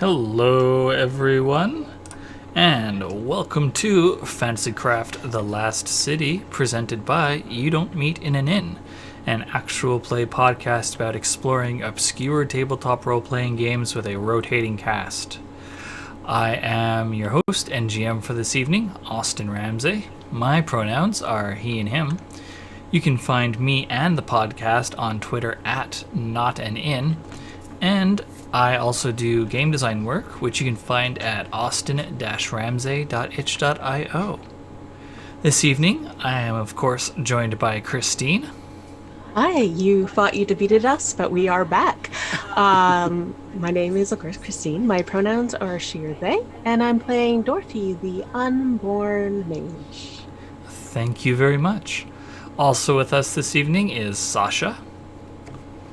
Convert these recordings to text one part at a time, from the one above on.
Hello, everyone, and welcome to Fantasycraft: The Last City, presented by You Don't Meet in an Inn, an actual play podcast about exploring obscure tabletop role-playing games with a rotating cast. I am your host and GM for this evening, Austin Ramsey. My pronouns are he and him. You can find me and the podcast on Twitter at NotAnIn, and I also do game design work, which you can find at austin-ramsey.itch.io. This evening, I am, of course, joined by Christine. Hi, you thought you defeated us, but we are back. My name is, of course, Christine. My pronouns are she or they, and I'm playing Dorothy, the unborn mage. Thank you very much. Also with us this evening is Sasha.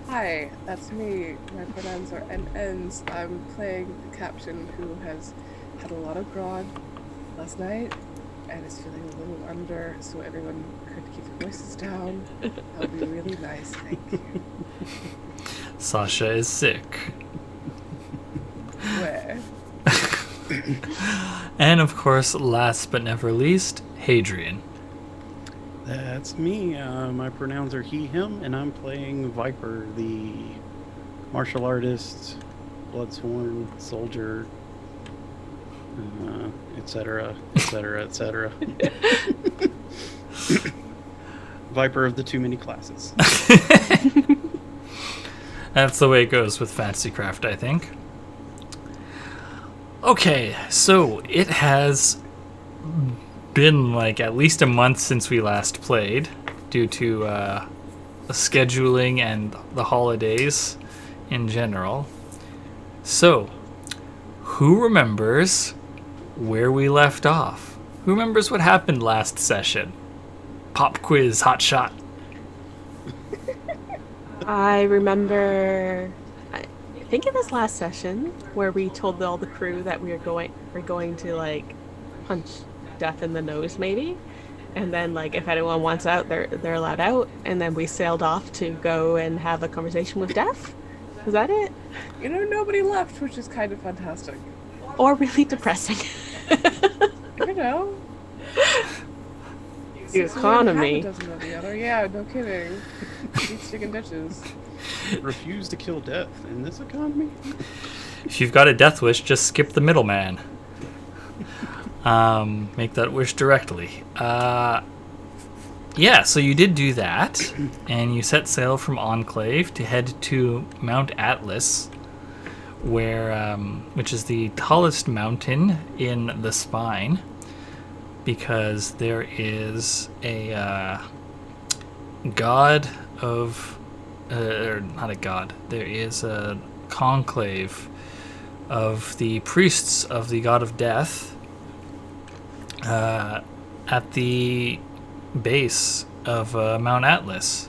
Hi, that's me. My pronouns are NNs. I'm playing the captain who has had a lot of grog last night and is feeling a little under, so everyone could keep their voices down. That would be really nice, thank you. Sasha is sick. Where? And of course, last but never least, Hadrian. That's me. My pronouns are he, him, and I'm playing Viper, the martial artist, bloodsworn soldier, etc., etc., etc. Viper of the too many classes. That's the way it goes with Fantasycraft, I think. Okay, so it has been like at least a month since we last played due to the scheduling and the holidays in general. So, who remembers where we left off? Who remembers what happened last session? Pop quiz, hot shot. I remember, I think it was last session where we told all the crew that we're going to like punch Death in the nose, maybe, and then like if anyone wants out, they're allowed out, and then we sailed off to go and have a conversation with Death. Was that it? You know, nobody left, which is kind of fantastic. Or really depressing? You know? The economy. Half a dozen of the other. Yeah, no kidding. Keep sticking ditches. Refuse to kill death in this economy? If you've got a death wish, just skip the middleman. Make that wish directly. Yeah, so you did do that, and you set sail from Enclave to head to Mount Atlas, where, which is the tallest mountain in the Spine, because there is a god of, or not a god, there is a conclave of the priests of the god of death at the base of Mount Atlas,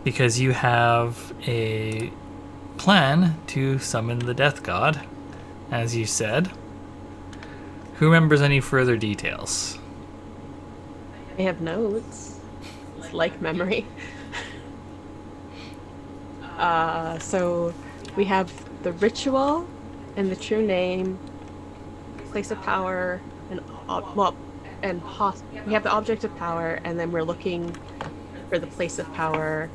because you have a plan to summon the death god, as you said. Who remembers any further details? I have notes. It's like memory. So we have the ritual and the true name, place of power, and we have the object of power, and then we're looking for the place of power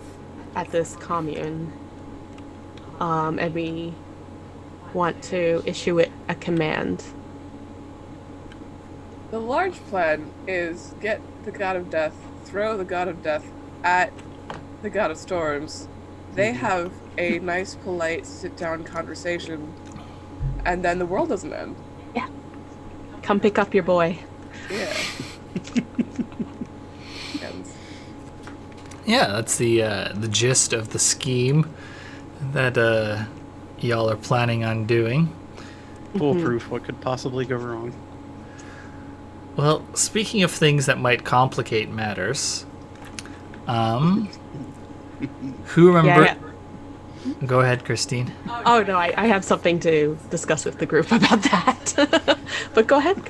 at this commune, and we want to issue it a command. The large plan is get the god of death, throw the god of death at the god of storms. They have a nice, polite, sit-down conversation, and then the world doesn't end. Yeah. Come pick up your boy. Yeah. Yeah, that's the gist of the scheme that y'all are planning on doing. Foolproof. What could possibly go wrong? Well, speaking of things that might complicate matters, who remember? Yeah. Go ahead, Christine. Oh no, I have something to discuss with the group about that. But go ahead.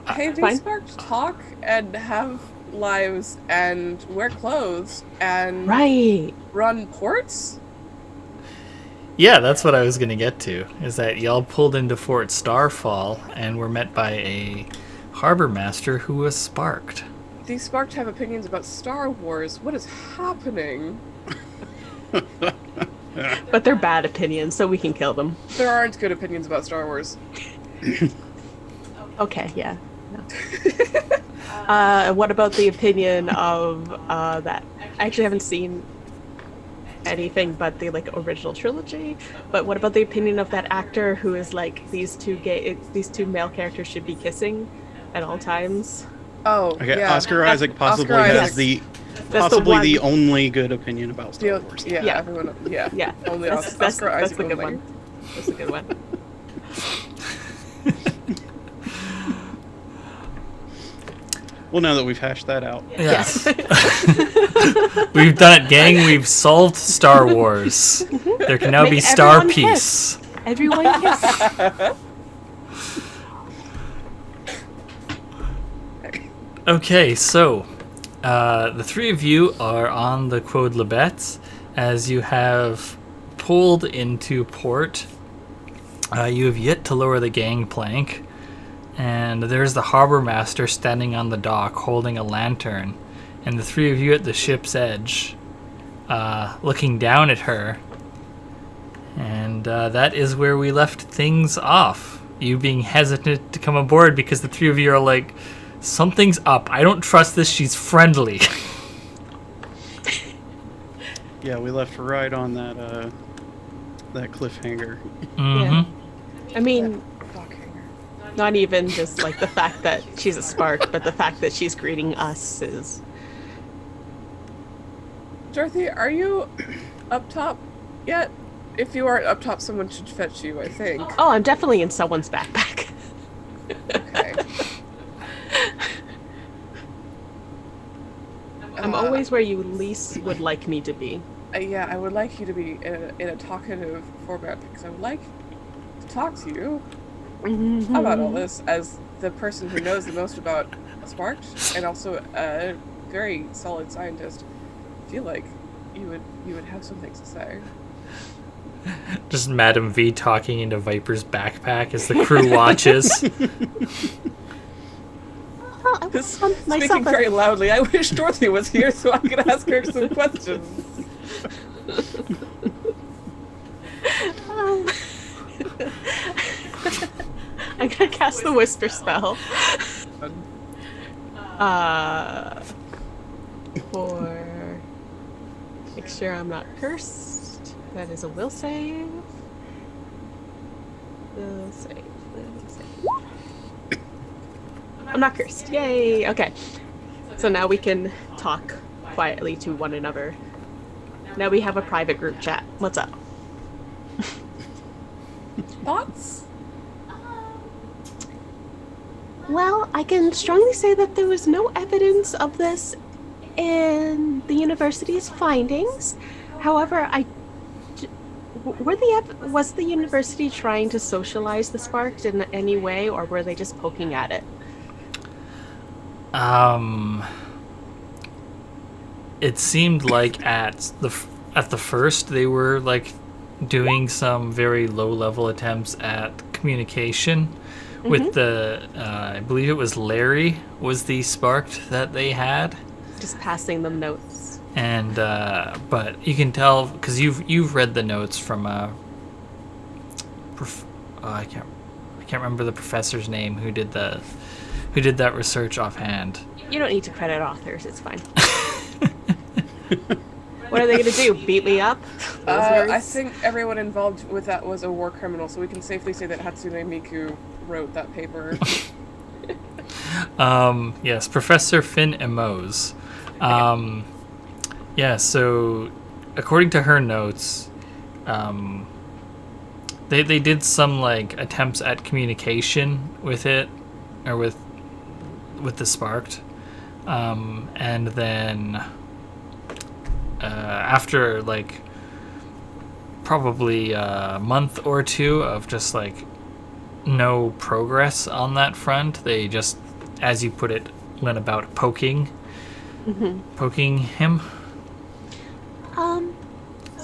Hey, they Fine. sparked talk and have lives and wear clothes and Right. run ports? Yeah, that's what I was going to get to, is that y'all pulled into Fort Starfall and were met by a harbor master who was sparked. These Sparked have opinions about Star Wars. What is happening? But they're bad opinions, so we can kill them. There aren't good opinions about Star Wars. Okay, yeah. No. What about the opinion of that? I actually haven't seen anything but the original trilogy. But what about the opinion of that actor who is like these two male characters should be kissing at all times? Oh, Okay, yeah. Oscar Isaac possibly Oscar has Isaac. the That's possibly the one. only good opinion about Star Wars. Yeah, Yeah. everyone. Yeah, Yeah, Only that's Oscar that's Isaac the good only. one. That's a good one. Well, now that we've hashed that out, Yes. We've done it, gang. We've solved Star Wars. There can now Make be Star everyone Peace. Everyone kiss. Okay, so the three of you are on the Quod Libet as you have pulled into port. You have yet to lower the gangplank, and there's the harbor master standing on the dock holding a lantern, and the three of you at the ship's edge, looking down at her. And that is where we left things off. You being hesitant to come aboard because the three of you are like, something's up. I don't trust this. She's friendly. yeah, we left right on that cliffhanger. Mm-hmm. I mean, Fucking. not even just like the fact that she's a spark, but the fact that she's greeting us is. Dorothy, are you up top yet? If you aren't up top, someone should fetch you, I think. Oh, I'm definitely in someone's backpack. Okay. I'm always where you least would like me to be. Yeah, I would like you to be in a talkative format because I would like to talk to you about all this as the person who knows the most about Sparked and also a very solid scientist. I feel like you would have some things to say. Just Madam V talking into Viper's backpack as the crew watches. Oh, I was on Speaking myself. very loudly, I wish Dorothy was here so I could ask her some questions. I'm gonna cast the whisper spell. For make sure I'm not cursed. That is a will save. Will save. Will save. I'm not cursed. Yay! Okay. So now we can talk quietly to one another. Now we have a private group chat. What's up? Thoughts? Well, I can strongly say that there was no evidence of this in the university's findings. However, was the university trying to socialize the Sparked in any way, or were they just poking at it? It seemed like at the first they were like doing some very low level attempts at communication with the I believe it was Larry was the Sparked that they had, Just passing them notes. and but you can tell because you've read the notes from I can't remember the professor's name who did that research offhand. You don't need to credit authors, it's fine. What are they going to do? Beat me up? Those I words? think everyone involved with that was a war criminal, so we can safely say that Hatsune Miku wrote that paper. Yes, Professor Finn Emos. Yeah, so according to her notes, they did some like attempts at communication with it, or with the Sparked, and then after like probably a month or two of just like no progress on that front, they just, as you put it, went about poking him.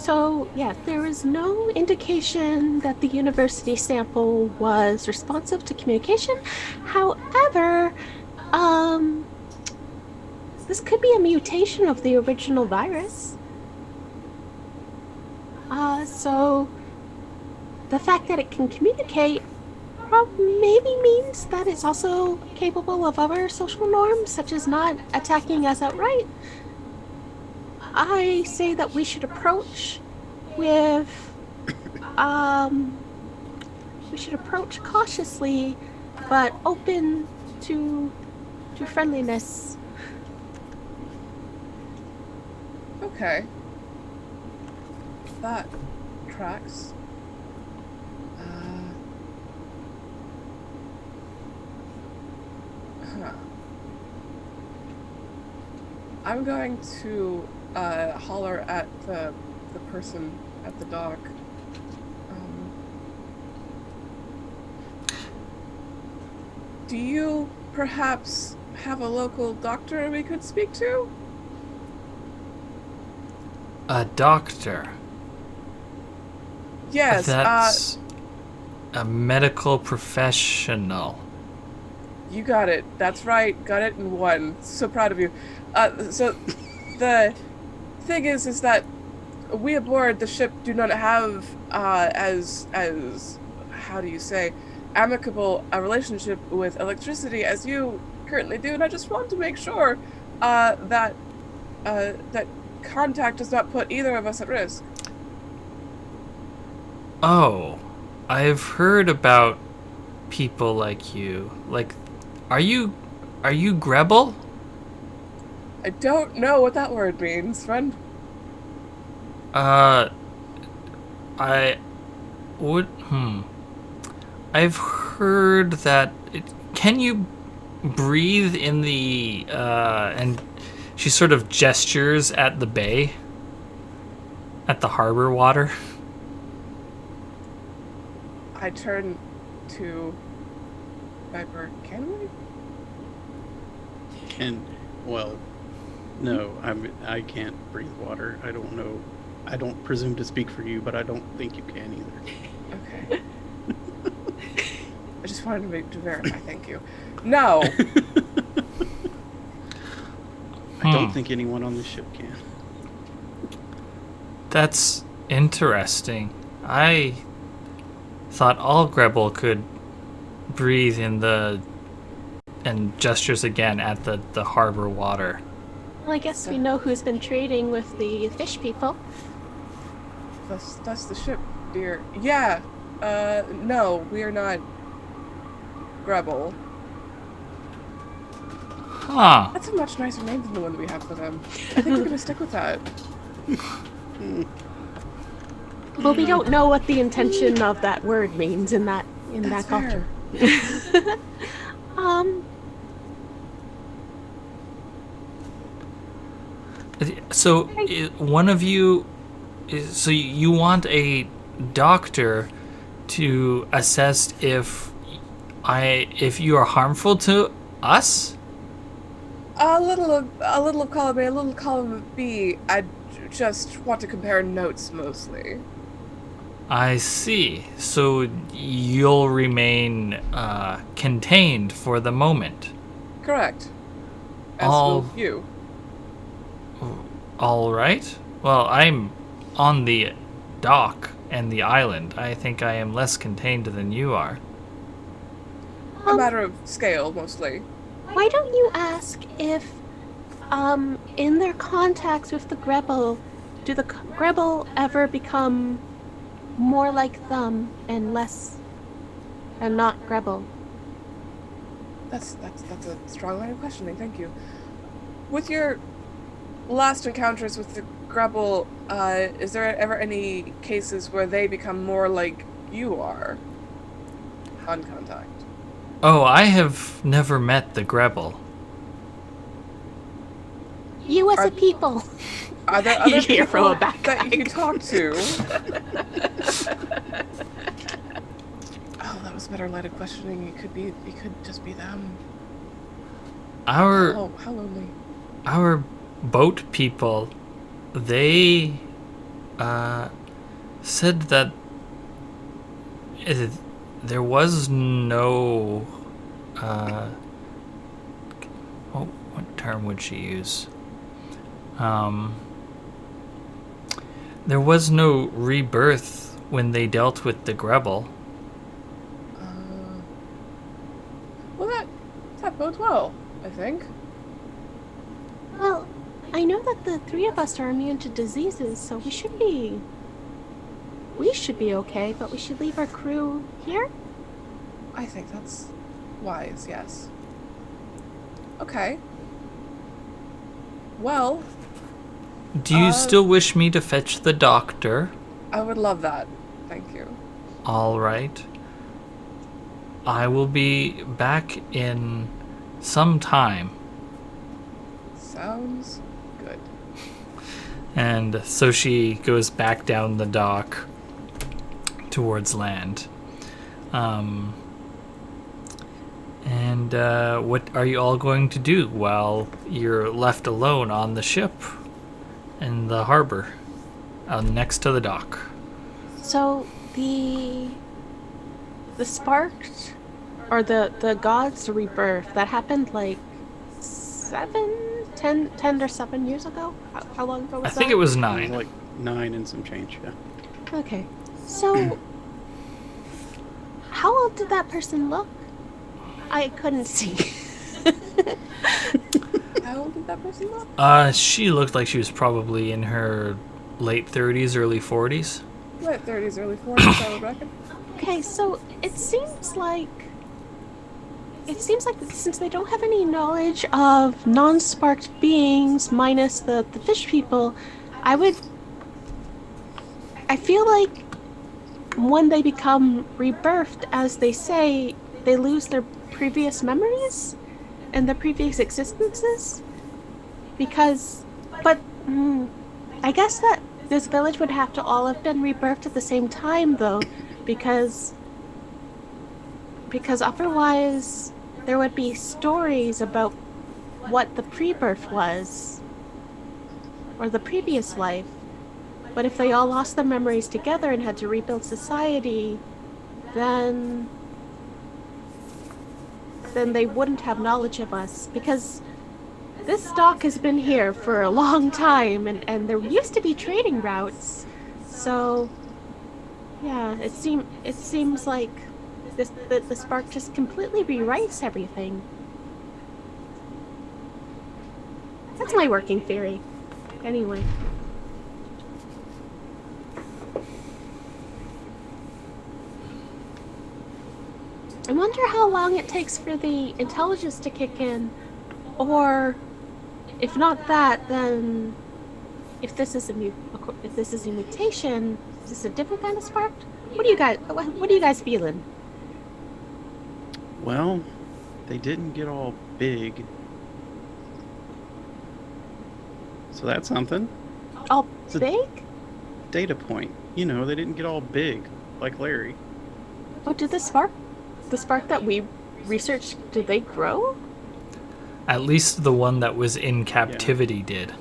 So, yeah, there is no indication that the university sample was responsive to communication. However, um, this could be a mutation of the original virus. So the fact that it can communicate maybe means that it's also capable of other social norms, such as not attacking us outright. I say that we should approach with, we should approach cautiously, but open to friendliness. Okay. That tracks. Huh. I'm going to holler at the person at the dock. Do you perhaps have a local doctor we could speak to? A doctor. Yes, That's a medical professional. you got it. That's right. Got it in one. So proud of you. So the thing is that we aboard the ship do not have as how do you say, amicable a relationship with electricity as you currently do, and I just want to make sure that contact does not put either of us at risk. Oh, I've heard about people like you. Like, are you Grebel? I don't know what that word means, friend. I would. I've heard that. Can you breathe in the? And she sort of gestures at the bay, at the harbor water. I turn to Viper. Can we? Well, no, I can't breathe water. I don't know. I don't presume to speak for you, but I don't think you can either. Okay. I just wanted to verify. Thank you. No. I don't think anyone on the ship can. That's interesting. I thought all Grebel could breathe in the, and gestures again at the harbor water. Well, I guess we know who's been trading with the fish people. That's the ship, dear. Yeah. No, we are not Grebel. Huh. That's a much nicer name than the one that we have for them. I think we're gonna stick with that. Well, we don't know what the intention of that word means in that That's culture. fair. So one of you, so you want a doctor to assess if you are harmful to us? A little of column A, a little column B. I just want to compare notes mostly. I see. So you'll remain contained for the moment. Correct. As All- will you. All right. Well, I'm on the dock and the island. I think I am less contained than you are. A matter of scale, mostly. Why don't you ask if, in their contacts with the Grebel, do the Grebel ever become more like them and less, and not Grebel? That's a strong line of questioning. Thank you. With your last encounters with the Grebel, is there ever any cases where they become more like you are on contact? Oh, I have never met the Grebel. You as a people. Are there You other hear from people a back that you bag. talk to? Oh, that was a better line of questioning. It could just be them. Our Oh, how lonely. our boat people, they said that there was no, what term would she use? There was no rebirth when they dealt with the Grebel. Well, that bodes well, I think. Well, I know that the three of us are immune to diseases, so we should be okay, but we should leave our crew here? I think that's wise, yes. Okay. Well, Do you still wish me to fetch the doctor? I would love that. Thank you. All right. I will be back in some time. Sounds good. And so she goes back down the dock towards land. What are you all going to do while you're left alone on the ship in the harbor next to the dock? So the sparked, or the gods rebirth, that happened like 10 or 7 years ago? How long ago was I that? think it was It was 9. like 9 and some change, yeah. Okay. So how old did that person look? I couldn't see. How old did that person look? She looked like she was probably in her late 30s, early 40s. Late 30s, early 40s, I would reckon. Okay, so it seems like since they don't have any knowledge of non-sparked beings minus the fish people, I feel like when they become rebirthed, as they say, they lose their previous memories and their previous existences. I guess that this village would have to all have been rebirthed at the same time, though, because otherwise there would be stories about what the pre-birth was, or the previous life. But if they all lost their memories together and had to rebuild society, then they wouldn't have knowledge of us, because this dock has been here for a long time, and there used to be trading routes. So yeah, it seems like the spark just completely rewrites everything. That's my working theory. Anyway. I wonder how long it takes for the intelligence to kick in, or if not that, then if this is a mutation, is this a different kind of spark? What are you guys feeling? Well, they didn't get all big. So that's something. All It's a- big? Data point. You know, they didn't get all big, like Larry. Oh, did the spark that we researched, did they grow? At least the one that was in captivity did.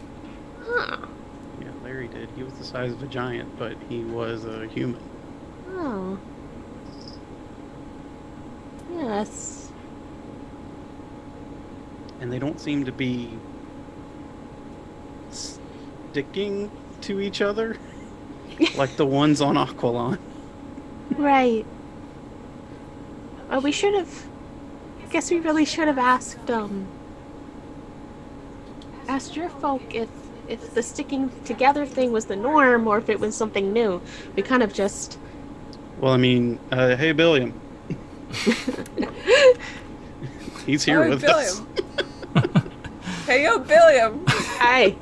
Huh. Yeah, Larry did. He was the size of a giant, but he was a human. Oh. Yes. And they don't seem to be sticking to each other like the ones on Aqualon. Right. We should have. Guess we really should have asked your folk if the sticking together thing was the norm or if it was something new. We kind of just. Well, I mean, hey, Billiam. He's here Hey, with us. Billiam. Hey, yo, Billiam. Hi.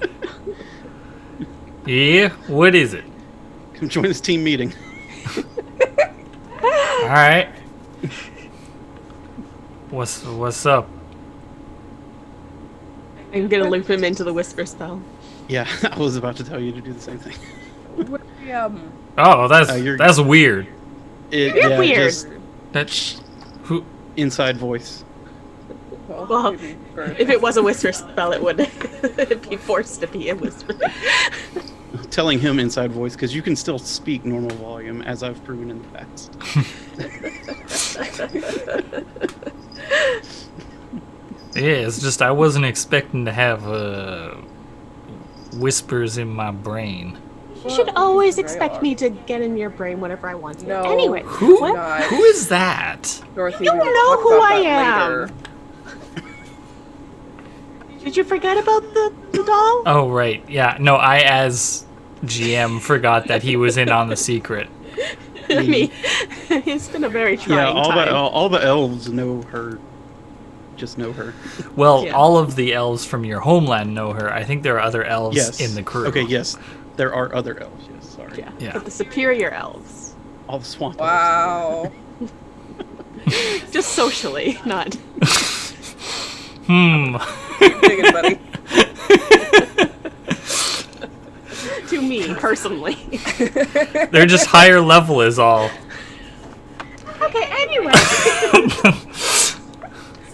Yeah, what is it? Come join this team meeting. All right. What's up? I'm gonna loop him into the whisper spell. Yeah, I was about to tell you to do the same thing. We, Oh, you're- that's weird. You're weird. Just That who? inside voice. Well, maybe for- if it was a whisper spell, it would it'd be forced to be a whisper. telling him inside voice because you can still speak normal volume, as I've proven in the past. Yeah, it's just I wasn't expecting to have whispers in my brain. You should always Very expect odd. me to get in your brain whenever I want to. No. Anyway, Who? what? Not. Who is that? Dorothy, You we will know talk who about I that am. later. Did you forget about the doll? Oh, right. Yeah. No, I, as GM, forgot that he was in on the secret. I mean, it's been a very trying time. all the elves know her. Just know her. Well, Yeah. all of the elves from your homeland know her. I think there are other elves Yes. in the crew. Okay, yes. There are other elves, yes, sorry. Yeah. Yeah. But the superior elves. All the swamp Wow. Just socially, not. Digging, buddy. To me, personally. They're just higher level is all. Okay, anyway.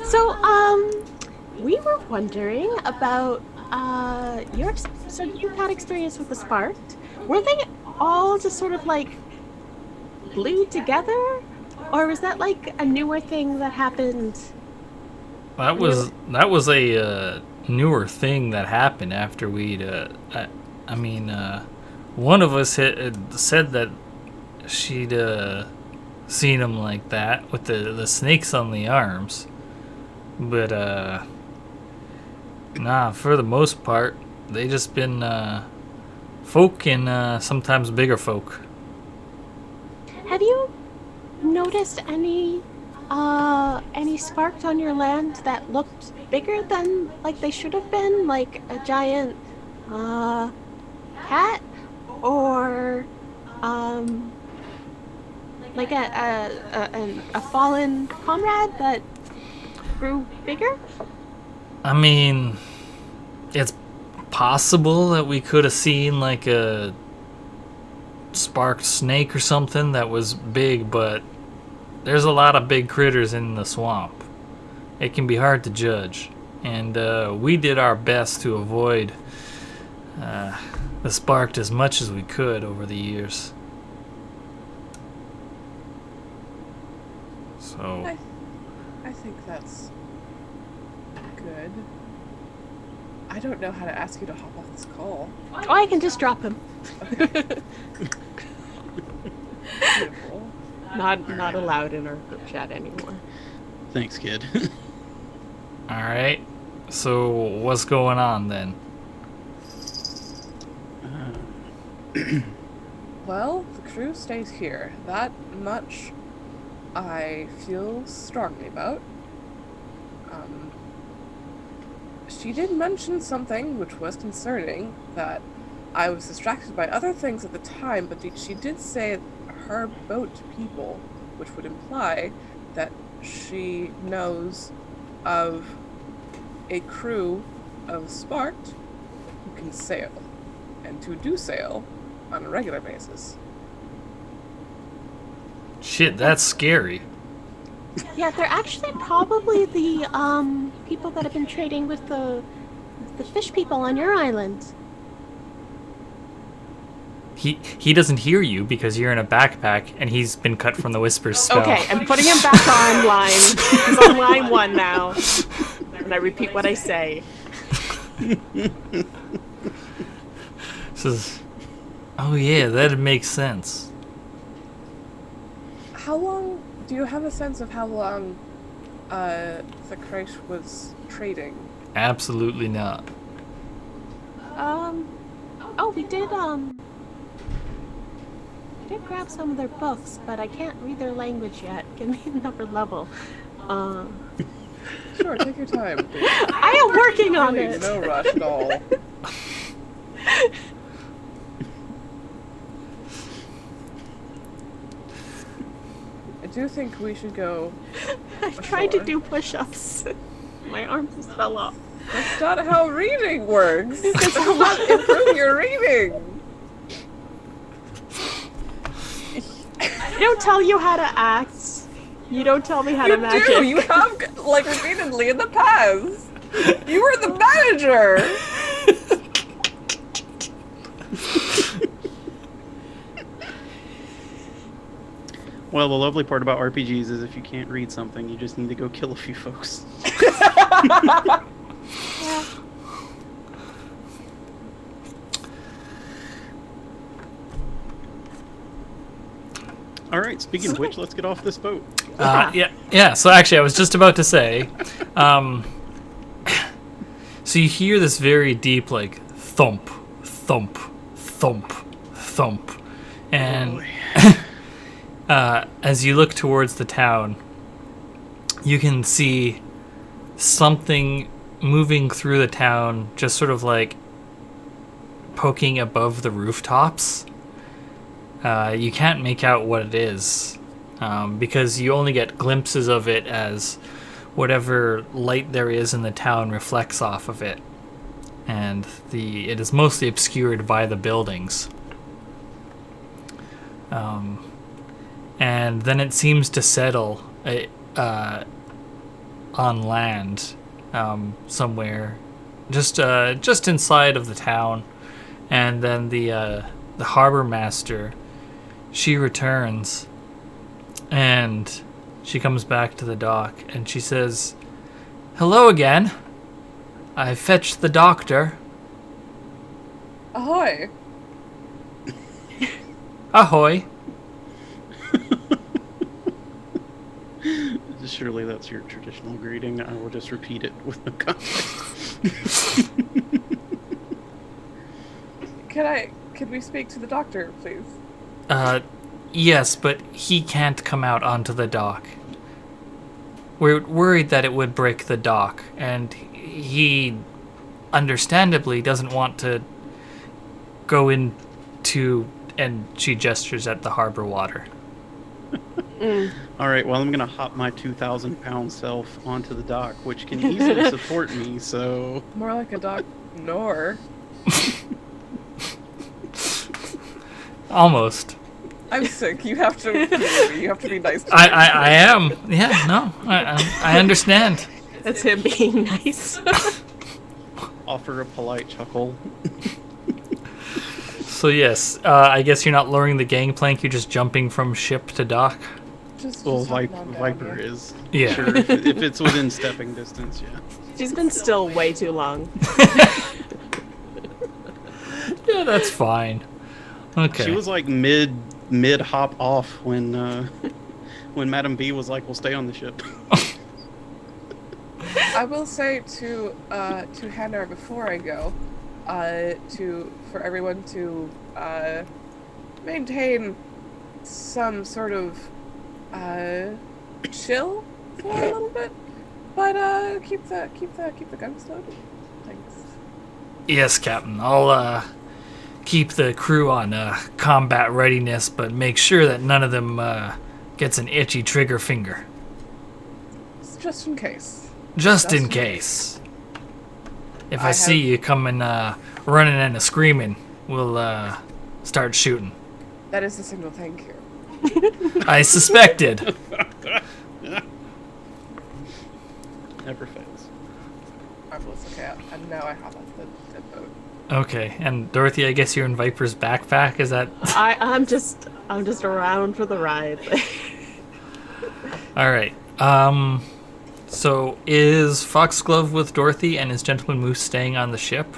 So, we were wondering about, so you had experience with the Sparked. Were they all just sort of like glued together? Or was that like a newer thing that happened? That was a newer thing that happened after we'd. One of us had said that she'd seen him like that with the snakes on the arms, but nah. For the most part, they just been folk and sometimes bigger folk. Have you noticed any Sparked on your land that looked bigger than like they should have been, like a giant cat, or like a fallen comrade that grew bigger? I mean, it's possible that we could have seen like a sparked snake or something that was big, but there's a lot of big critters in the swamp. It can be hard to judge, and we did our best to avoid the sparked as much as we could over the years. So I think that's good. I don't know how to ask you to hop off this call. Oh, I can just drop him. Beautiful. Not allowed in our group chat anymore. Thanks, kid. all right. So what's going on then? Well, the crew stays here. That much I feel strongly about. She did mention something which was concerning, that I was distracted by other things at the time, but she did say her boat people, which would imply that she knows of a crew of Sparked who can sail, and who do sail on a regular basis. Shit, that's scary. Yeah, they're actually probably the people that have been trading with the fish people on your island. He doesn't hear you because you're in a backpack and he's been cut from the Whispers spell. Okay, I'm putting him back on line. He's on line 1 now. And I repeat what I say. Says, oh yeah, that'd make sense. How long, do you have a sense of how long the Kreis was trading? Absolutely not. Oh, we did grab some of their books, but I can't read their language yet. Give me another level. Sure, take your time. I am working on Really, it. no rush at all. I do think we should go. I tried to do push-ups. My arms just fell off. That's not how reading works. It's not improve your reading. I don't tell you how to act. You don't tell me how to You magic. do. You have, like, repeatedly in the past. You were the manager. Well, the lovely part about RPGs is if you can't read something, you just need to go kill a few folks. All right, speaking of which, let's get off this boat. Yeah. So actually, I was just about to say, so you hear this very deep, like thump, thump, thump, thump, and as you look towards the town, you can see something moving through the town, just sort of like poking above the rooftops. You can't make out what it is, because you only get glimpses of it as whatever light there is in the town reflects off of it, and it is mostly obscured by the buildings. And then it seems to settle on land somewhere, just inside of the town, and then the harbor master. She returns, and she comes back to the dock, and she says, "Hello again. I fetched the doctor." Ahoy! Ahoy. Surely that's your traditional greeting. I will just repeat it with no context. Can we speak to the doctor, please? Yes, but he can't come out onto the dock. We're worried that it would break the dock, and he understandably doesn't want to go into, and she gestures at the harbor water. All right, well, I'm going to hop my 2,000-pound self onto the dock, which can easily support me, so... More like a dock nor. Almost. I'm sick. You have to you have to be nice to me. I am. Yeah, no. I understand. That's him being nice. Offer a polite chuckle. So yes, I guess you're not lowering the gangplank, you're just jumping from ship to dock. Well, hopping on down, Viper yeah. is. Yeah. Sure, if it's within stepping distance, yeah. She's been still way too long. Yeah, that's fine. Okay. She was like mid hop off when Madam B was like, "We'll stay on the ship." I will say to Hannah before I go, for everyone to maintain some sort of chill for a little bit, but keep the guns loaded. Thanks. Yes, Captain. I'll keep the crew on combat readiness, but make sure that none of them gets an itchy trigger finger. Just in case. Just in case. If I see you coming running and screaming, we'll start shooting. That is the signal, thank you. I suspected. Never fails. Marvelous, okay, and now I hop off the boat. Okay, and Dorothy, I guess you're in Viper's backpack, is that... I'm just around for the ride. Alright, so is Foxglove with Dorothy and is Gentleman Moose staying on the ship?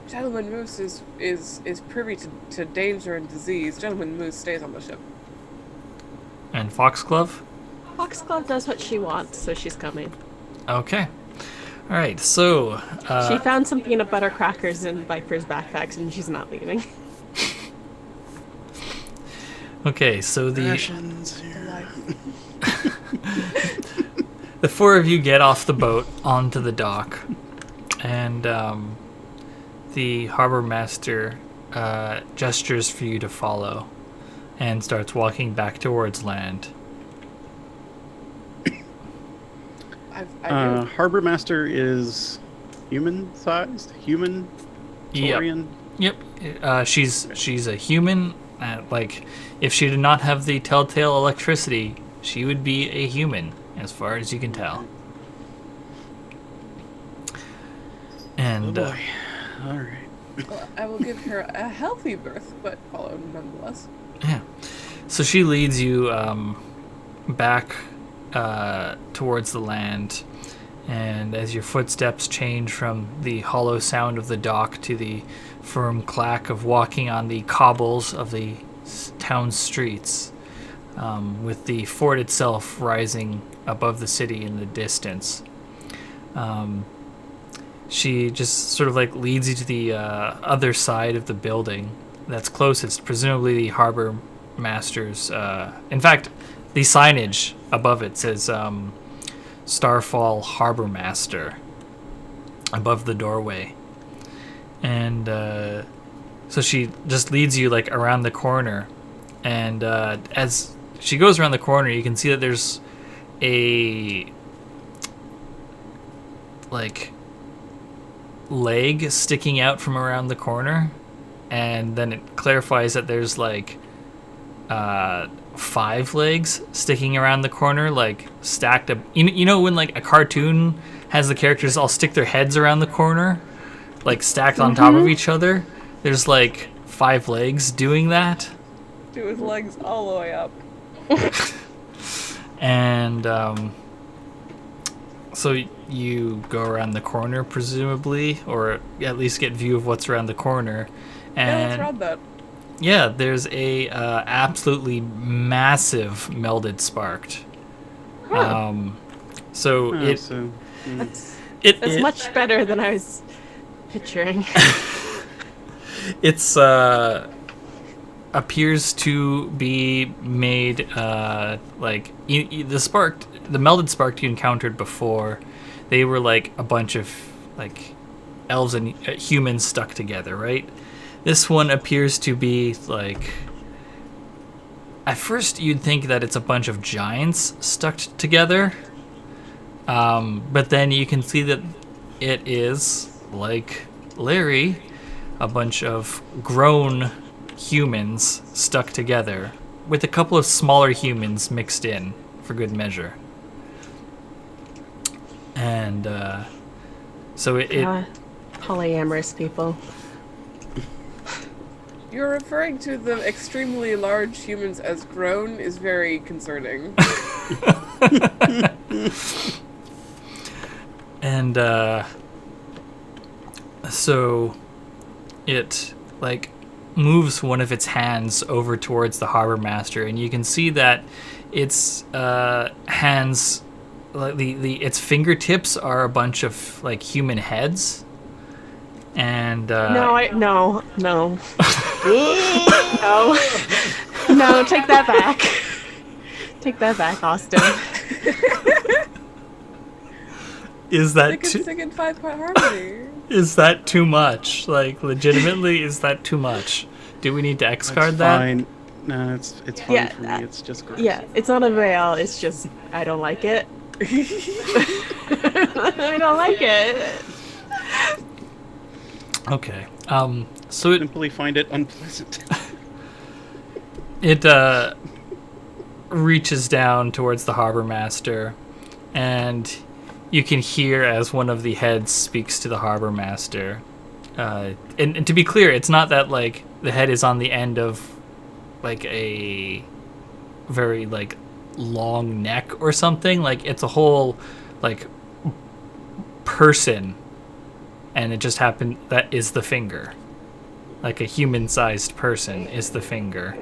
Gentleman Moose is privy to danger and disease. Gentleman Moose stays on the ship. And Foxglove? Foxglove does what she wants, so she's coming. Okay. Alright, so... She found some peanut butter crackers in Viper's backpacks, and she's not leaving. Okay, so the... Rations here. The four of you get off the boat onto the dock, and the harbor master gestures for you to follow and starts walking back towards land. Harbor Master is human-sized? Human? Saurian? Yep. She's a human. Like, if she did not have the telltale electricity, she would be a human, as far as you can tell. And Oh boy. All right. Well, I will give her a healthy birth, but follow nonetheless. yeah. So she leads you back towards the land, and as your footsteps change from the hollow sound of the dock to the firm clack of walking on the cobbles of the town streets, with the fort itself rising above the city in the distance, she just sort of like leads you to the other side of the building that's closest, presumably the harbor master's. In fact, the signage above it says Starfall Harbor Master above the doorway. And so she just leads you like around the corner, and as she goes around the corner, you can see that there's a like leg sticking out from around the corner, and then it clarifies that there's like 5 legs sticking around the corner, like stacked up. You know when like a cartoon has the characters all stick their heads around the corner, like stacked on top of each other? There's like 5 legs doing that. Do his legs all the way up. And so you go around the corner, presumably, or at least get view of what's around the corner. Yeah, And let's ride that. yeah, there's a absolutely massive melded sparked. So Oh, it so, That's it much better than I was picturing. it's appears to be made like the melded sparked you encountered before. They were like a bunch of like elves and humans stuck together, right? This one appears to be like, at first you'd think that it's a bunch of giants stuck together, but then you can see that it is, like Larry, a bunch of grown humans stuck together with a couple of smaller humans mixed in for good measure. And so it Polyamorous people. You're referring to the extremely large humans as grown is very concerning. And so it like moves one of its hands over towards the harbor master, and you can see that its hands, like its fingertips are a bunch of like human heads. And No, no. No, take that back. Take that back, Austin. is They that could too, sing in 5-part harmony. is that too much? Like, legitimately, is that too much? Do we need to X card it's that? fine. No, it's fine Yeah, for me. It's just gross. Yeah, it's not a veil. It's just I don't like it. I don't like it. Okay. So Simply find it unpleasant. it reaches down towards the harbor master, and you can hear as one of the heads speaks to the harbor master. And to be clear, it's not that like the head is on the end of like a very like long neck or something. Like it's a whole like person, and it just happened that is the finger. Like a human-sized person is the finger.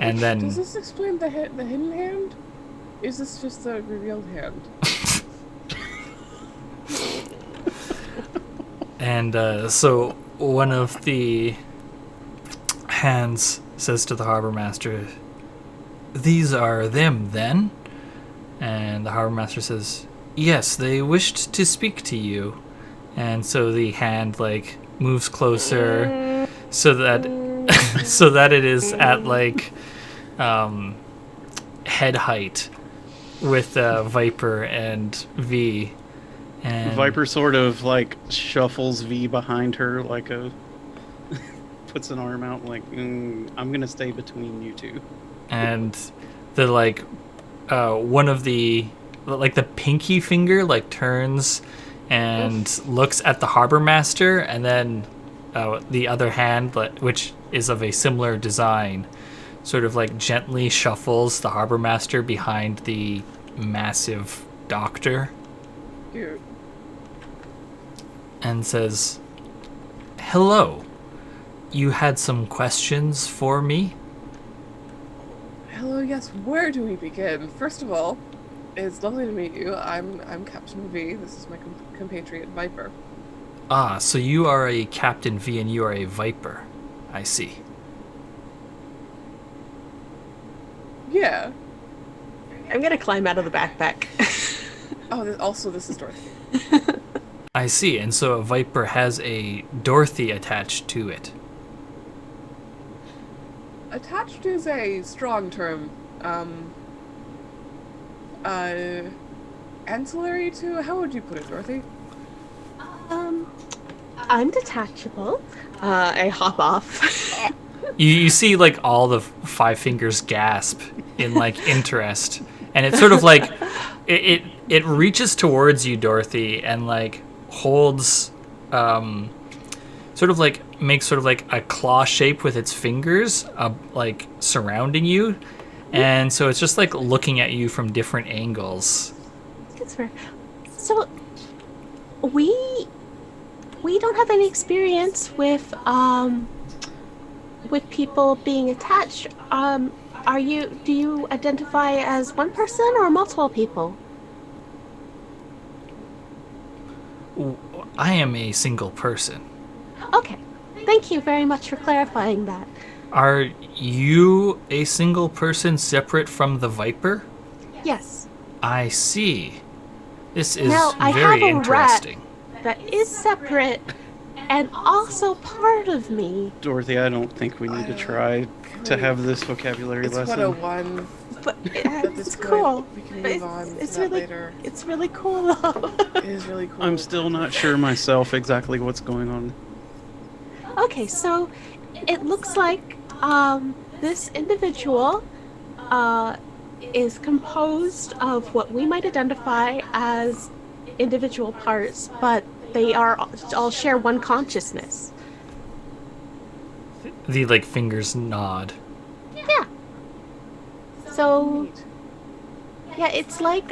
And then Does this explain the hidden hand? Is this just the revealed hand? and so one of the hands says to the harbor master, "These are them, then?" And the harbor master says, "Yes, they wished to speak to you." And so the hand like moves closer so that so that it is at like head height with Viper and V. And Viper sort of like shuffles V behind her, like a puts an arm out, like I'm gonna stay between you two. And the like one of the like the pinky finger like turns and looks at the harbor master, and then the other hand, which is of a similar design, sort of like gently shuffles the harbor master behind the massive doctor Dude. and says, "Hello. You had some questions for me?" Hello, yes, where do we begin? First of all, it's lovely to meet you. I'm Captain V. This is my compatriot Viper. Ah, so you are a Captain V and you are a Viper. I see. Yeah. I'm gonna climb out of the backpack. Oh, also this is Dorothy. I see, and so a Viper has a Dorothy attached to it. Attached is a strong term. Ancillary to, how would you put it, Dorothy? I'm detachable. I hop off. You see like all the Five Fingers gasp in like interest, and it's sort of like it reaches towards you, Dorothy, and like holds sort of like makes sort of like a claw shape with its fingers like surrounding you, and so it's just like looking at you from different angles. That's fair. So, we don't have any experience with people being attached. Do you identify as one person or multiple people? I am a single person. Okay. Thank you very much for clarifying that. Are you a single person separate from the Viper? Yes. I see. This is Now, I very have a interesting. That is separate and also part of me. Dorothy, I don't think we need to try to have this vocabulary It's lesson. 101. But At it's this cool. point, we can But move on to it's that really, later. It's really cool though. It is really cool. I'm still not sure myself exactly what's going on. Okay, so it looks like this individual is composed of what we might identify as individual parts, but they all share one consciousness. The like fingers nod. Yeah. So Neat. yeah, it's like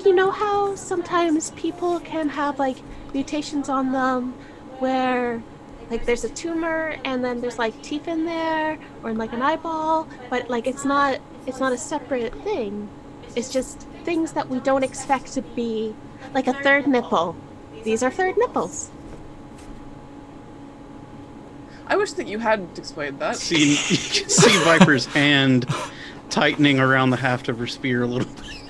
you know how sometimes people can have like mutations on them where like there's a tumor and then there's like teeth in there or like an eyeball, but like it's not a separate thing. It's just things that we don't expect to be like a third nipple. These are third nipples. I wish that you hadn't explained that. See, you can see Viper's hand tightening around the haft of her spear a little bit.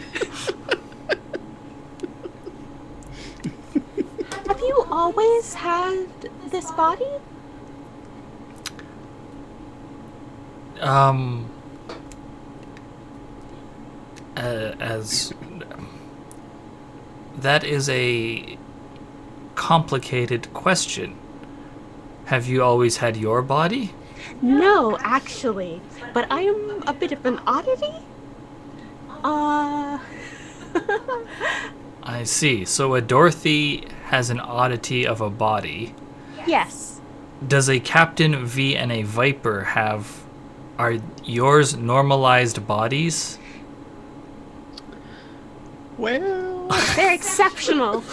Have you always had this body? As that is a complicated question. Have you always had your body? No, actually, but I am a bit of an oddity. I see. So a Dorothy has an oddity of a body. Yes. Does a Captain V and a Viper are yours normalized bodies? Well, They're exceptional.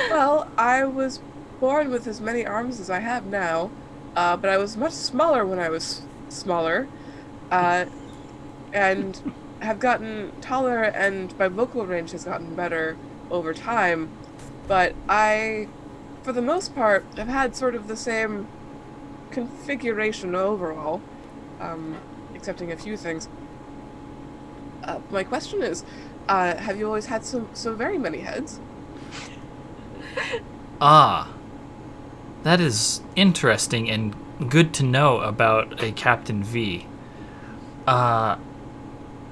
Well, I was born with as many arms as I have now, but I was much smaller when I was smaller, and have gotten taller, and my vocal range has gotten better over time, but I, for the most part, have had sort of the same configuration overall, excepting a few things. My question is, have you always had so very many heads? Ah, that is interesting and good to know about a Captain V.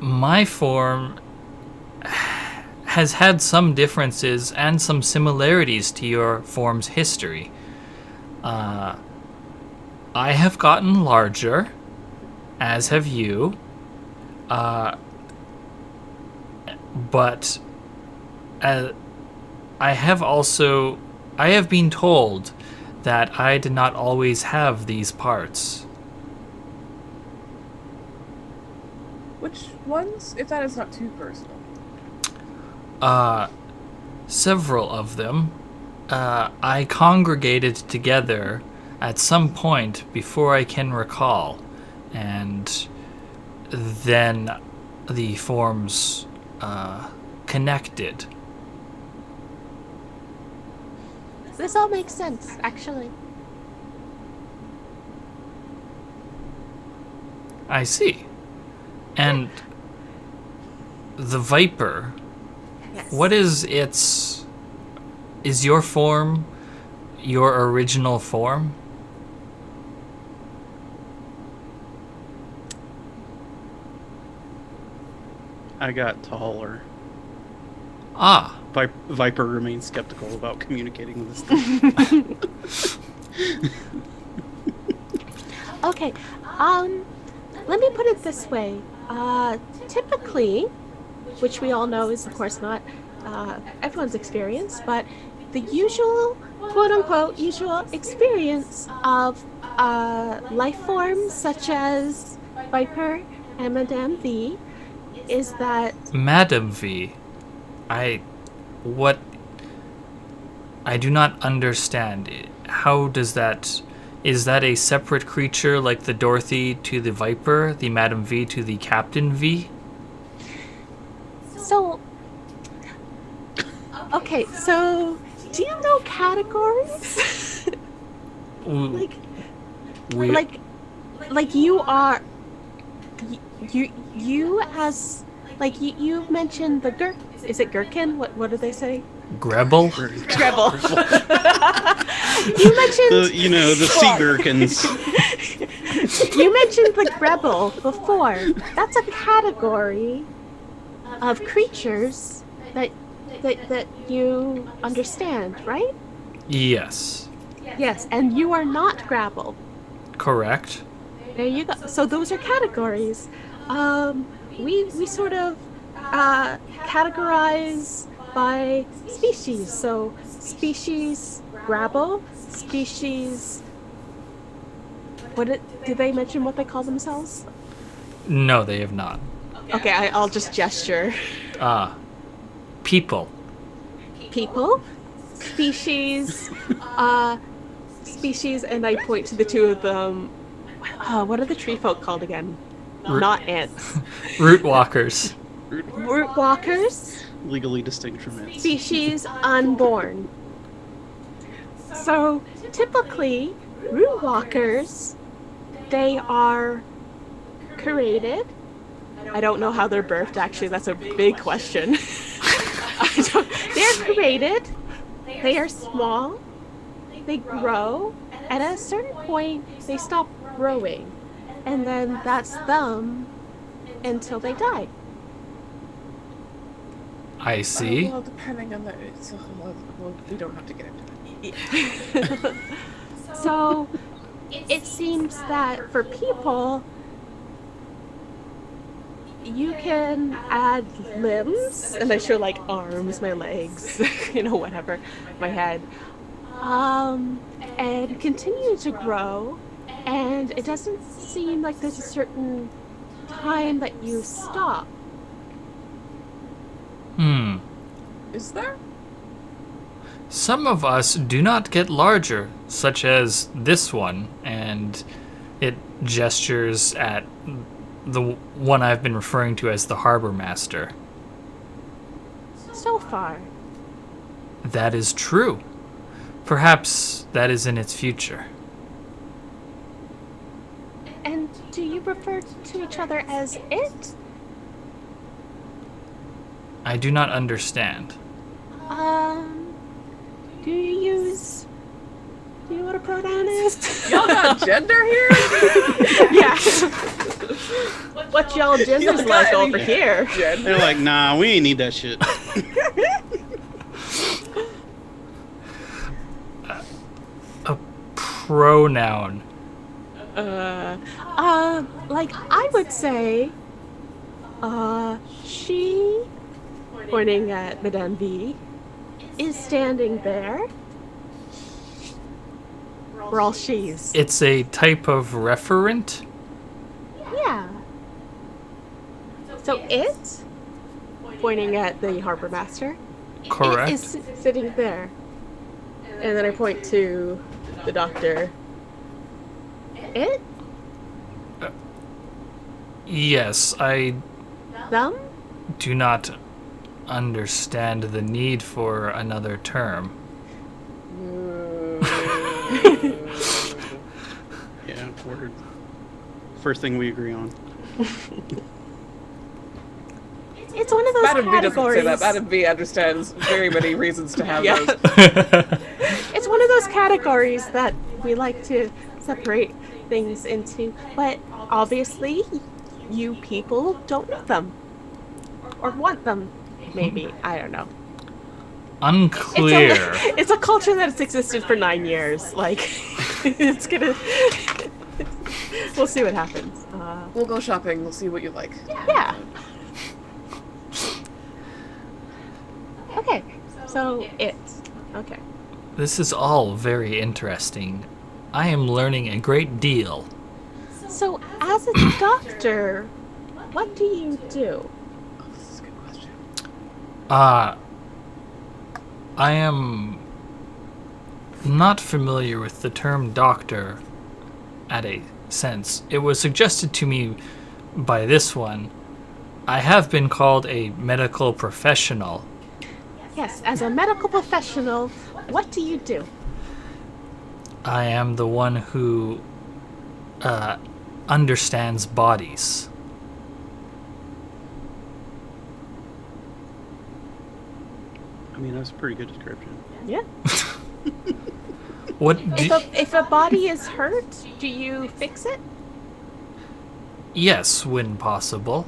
My form has had some differences and some similarities to your form's history. I have gotten larger, as have you. But I have been told that I did not always have these parts. Which ones? If that is not too personal. Several of them. I congregated together at some point before I can recall, and then the forms connected. This all makes sense, actually. I see. And the Viper, Yes. what is its... Is your form your original form? I got taller. Ah, Viper remains skeptical about communicating with this thing. Okay. Let me put it this way. Typically, which we all know is of course not everyone's experience, but the usual, quote unquote, usual experience of life forms such as Viper and Madame V is that Madam V. I do not understand. How does that... Is that a separate creature like the Dorothy to the Viper, the Madam V to the Captain V? so. Okay, so do you know categories? We, like you are you as like you mentioned the is it gherkin, what do they say? Grebel? Treble. You mentioned The sea gherkins. you mentioned the Grebel before. That's a category of creatures that you understand, right? Yes. Yes, and you are not Grabble. Correct. There you go. So those are categories. We sort of categorize by species. So species Grabble, species. Did they mention what they call themselves? No, they have not. Okay, I'll just gesture. People. People, species, species, and I point to the two of them. What are the tree folk called again? Not ants. Root walkers. Root walkers. Legally distinct from it. Species unborn. So typically, root walkers, they are created. I don't know how they're birthed, actually. That's a big question. They're created. They are small. They grow. And at a certain point, they stop growing. And then that's them until they die. I see. Well, depending on the... well, we don't have to get into it. So it seems that for people, you can add limbs, and I show like arms, my legs, whatever, my head, and continue to grow. And it doesn't seem like there's a certain time that you stop. Is there? Some of us do not get larger, such as this one, and it gestures at the one I've been referring to as the Harbor Master. So far. That is true. Perhaps that is in its future. And do you refer to each other as it? I do not understand. Do you know what a pronoun is? Y'all got gender here? Yeah. What y'all gender's Y'all got like any over here? Gender? They're like, nah, we ain't need that shit. A pronoun. Like I would say, she, pointing at Madame V, is standing there. We're all she's. It's a type of referent. Yeah. So it, pointing at the harbor master, Correct. it is sitting there. And then I point to the doctor. It? Yes, I Them? do not understand the need for another term. Yeah, word. First thing we agree on. It's one of those Madam B doesn't categories. say that. Madam B understands very many reasons to have Yeah. those. It's one of those categories that we like to separate things into, but obviously you people don't know them. Or want them, maybe. I don't know. Unclear. It's a culture that's existed for 9 years. Like, it's gonna... We'll see what happens. We'll go shopping. We'll see what you like. Yeah. Okay, so it. Okay. This is all very interesting. I am learning a great deal. So, as a doctor, what do you do? Oh, this is a good question. I am not familiar with the term doctor at a sense. It was suggested to me by this one. I have been called a medical professional. Yes, as a medical professional, what do you do? I am the one who understands bodies. I mean, that's a pretty good description. Yeah. What do, If a body is hurt, do you fix it? yes, when possible.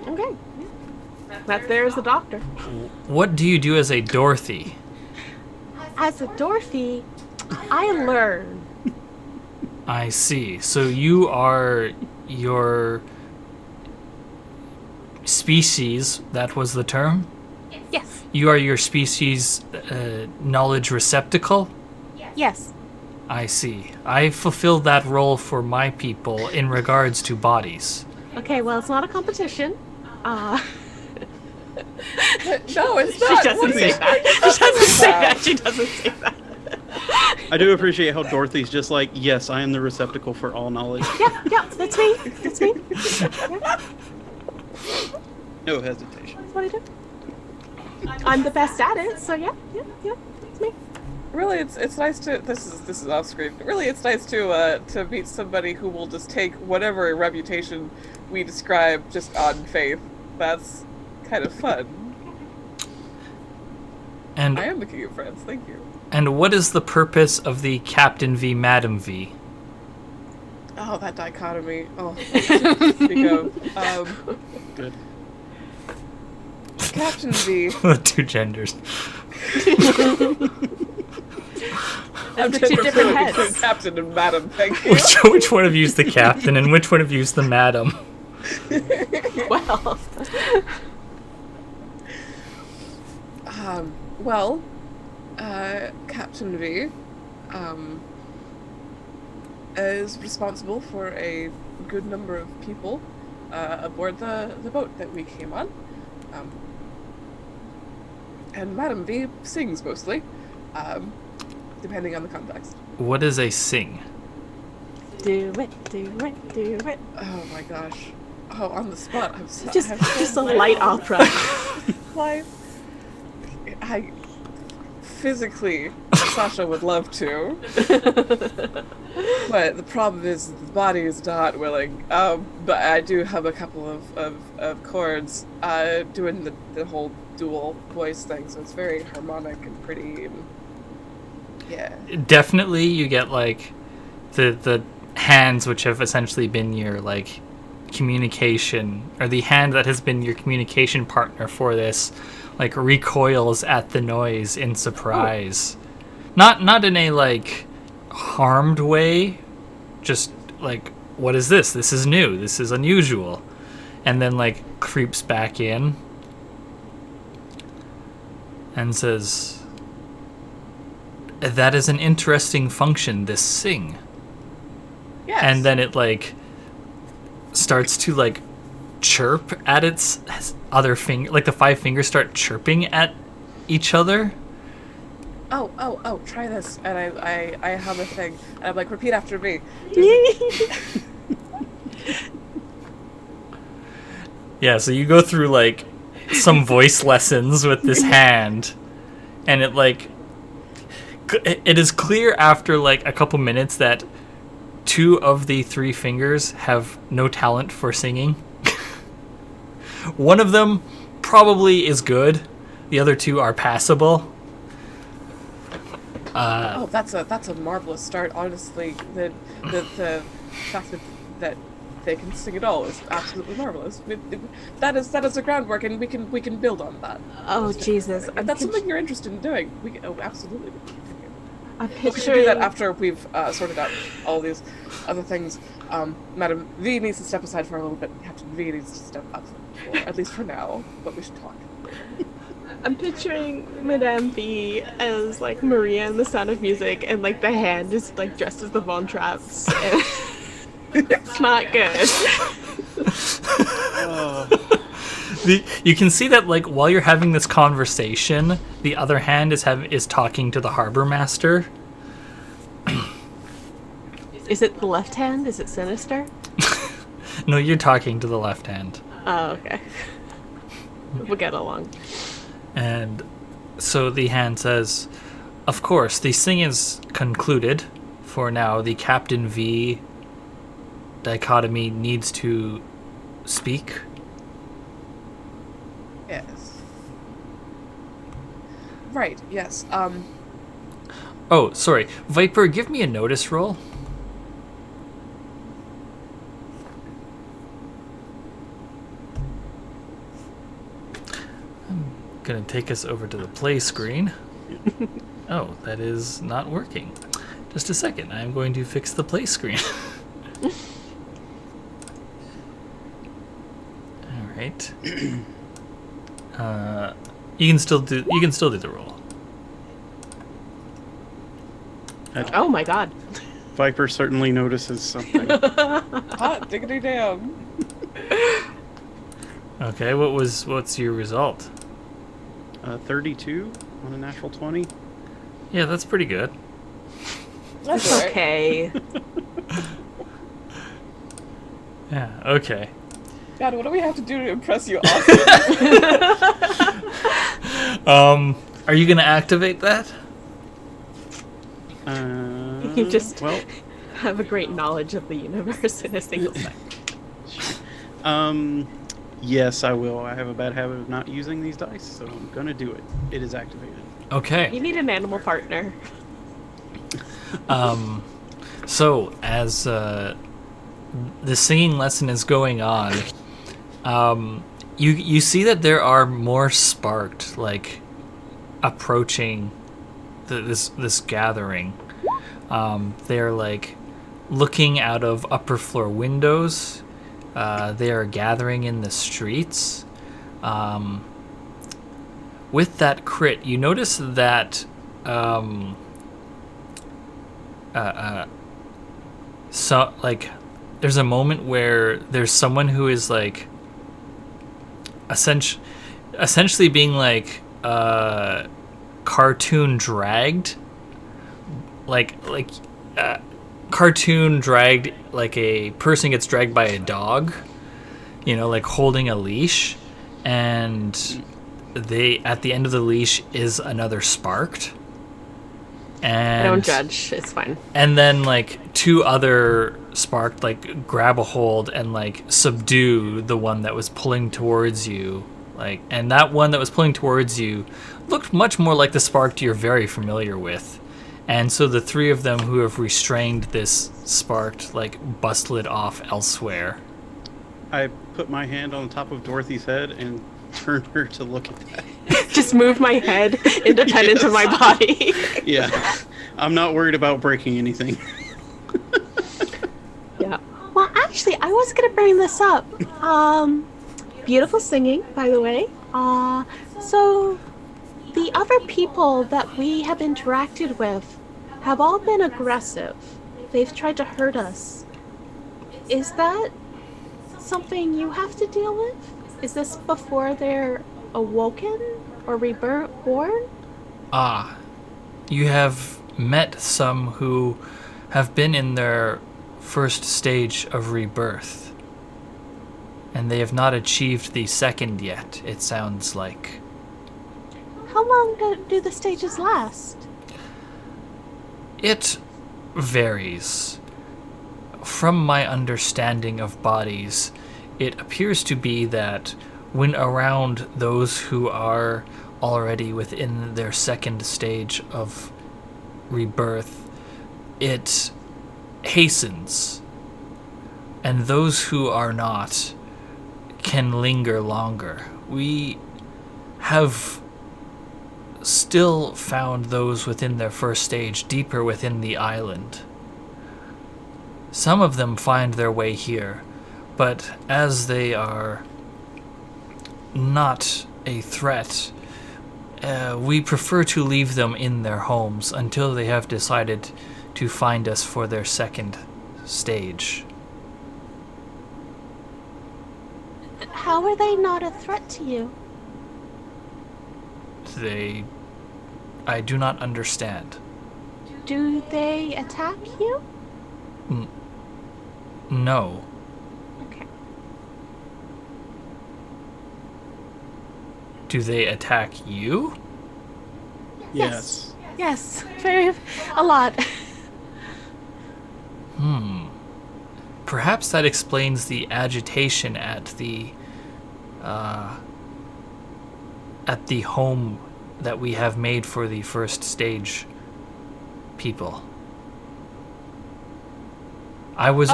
Okay. That there's the doctor. What do you do as a Dorothy? As a Dorothy, I learn. I see. So you are your species, that was the term? Yes. You are your species' knowledge receptacle? Yes. I see. I fulfilled that role for my people in regards to bodies. Okay, well, it's not a competition. No, it's She not. doesn't What say is- that. She doesn't say that. She doesn't say that. I do appreciate how Dorothy's just like, yes, I am the receptacle for all knowledge. Yeah, that's me. That's me. Yeah, No hesitation. that's what I do. I'm the best at it, so yeah, it's me. Really, it's nice to. This is off screen. Really, it's nice to meet somebody who will just take whatever reputation we describe just on faith. That's kind of fun. And I am making you friends. Thank you. and what is the purpose of the Captain v Madam V? Oh, that dichotomy. Oh, speak of. Good. Captain V. The two genders. That's the two different heads. Captain and Madam. Thank you. Which one of you is the captain and which one of you is the madam? Well, Well, Captain V, is responsible for a good number of people aboard the boat that we came on. And Madam V sings mostly, depending on the context. What is a sing? do it, do it, do it. Oh my gosh. Oh, on the spot. I'm so, Just a light opera. Like, I physically, Sasha would love to, but the problem is the body is not willing. But I do have a couple of chords doing the whole dual voice thing, so it's very harmonic and pretty. And, yeah. Definitely you get like the hands which have essentially been your like communication, or the hand that has been your communication partner for this, like recoils at the noise in surprise. Not in a like harmed way, just like, what is this? This is new, this is unusual. And then like creeps back in and says, that is an interesting function, this sing. Yes. And then it like starts to like chirp at its other finger, like the 5 fingers start chirping at each other. Oh, try this. And I hum a thing. And I'm like, repeat after me. Yeah, so you go through like some voice lessons with this hand, and it like it is clear after like a couple minutes that 2 of the 3 fingers have no talent for singing. One of them probably is good. The other 2 are passable. Oh, that's a marvelous start. Honestly, the fact that they can sing at all is absolutely marvelous. That is the groundwork, and we can build on that. Oh Jesus! If that's something you're interested in doing, we can, absolutely. I'm But we should picturing do that after we've sorted out all these other things. Madam V needs to step aside for a little bit. Captain V needs to step up, at least for now. But we should talk. I'm picturing Madame V as like Maria in The Sound of Music, and like the hand is like dressed as the Von Trapps. And it's not good. You can see that like while you're having this conversation, the other hand is talking to the harbor master. Is it the left hand? Is it sinister? No, you're talking to the left hand. Oh, okay. We'll get along. And so the hand says, of course, the thing is concluded. For now, the Captain V dichotomy needs to speak. Yes. Right. Yes. Oh, sorry. Viper, give me a notice roll. I'm gonna take us over to the play screen. Oh, that is not working. Just a second. I'm going to fix the play screen. All right. You can still do the roll. Oh my god. Viper certainly notices something. Hot diggity damn. Okay, what's your result? 32 on a natural 20. Yeah, that's pretty good. That's It's all right. okay. Yeah, okay. God, what do we have to do to impress you, Austin? Are you gonna activate that? You just well, have a great knowledge of the universe in a single second. yes, I will. I have a bad habit of not using these dice, so I'm gonna do it. It is activated. Okay. You need an animal partner. So as the singing lesson is going on, you see that there are more sparked like approaching this gathering. They're like looking out of upper floor windows. They are gathering in the streets. With that crit, you notice that so like there's a moment where there's someone who is like essentially being like cartoon dragged, like cartoon dragged, like a person gets dragged by a dog, like holding a leash, and they at the end of the leash is another sparked. And I don't judge. It's fine. And then like 2 other sparked like grab a hold and like subdue the one that was pulling towards you. Like, and that one that was pulling towards you looked much more like the sparked you're very familiar with. And so the 3 of them who have restrained this sparked like bustle it off elsewhere. I put my hand on the top of Dorothy's head and turn her to look at that. Just move my head independent of my body. Yeah. I'm not worried about breaking anything. Yeah. Well, actually, I was gonna bring this up. Beautiful singing, by the way. So the other people that we have interacted with have all been aggressive. They've tried to hurt us. Is that something you have to deal with? Is this before they're awoken or reborn? Ah, you have met some who have been in their first stage of rebirth, and they have not achieved the second yet, it sounds like. How long do the stages last? It varies. From my understanding of bodies, it appears to be that when around those who are already within their second stage of rebirth, it hastens, and those who are not can linger longer. We have still found those within their first stage deeper within the island. Some of them find their way here, but as they are not a threat, we prefer to leave them in their homes until they have decided to find us for their second stage. How are they not a threat to you? I do not understand. Do they attack you? No. Okay. Do they attack you? Yes. Yes, a lot. Perhaps that explains the agitation at the home that we have made for the first stage people. I was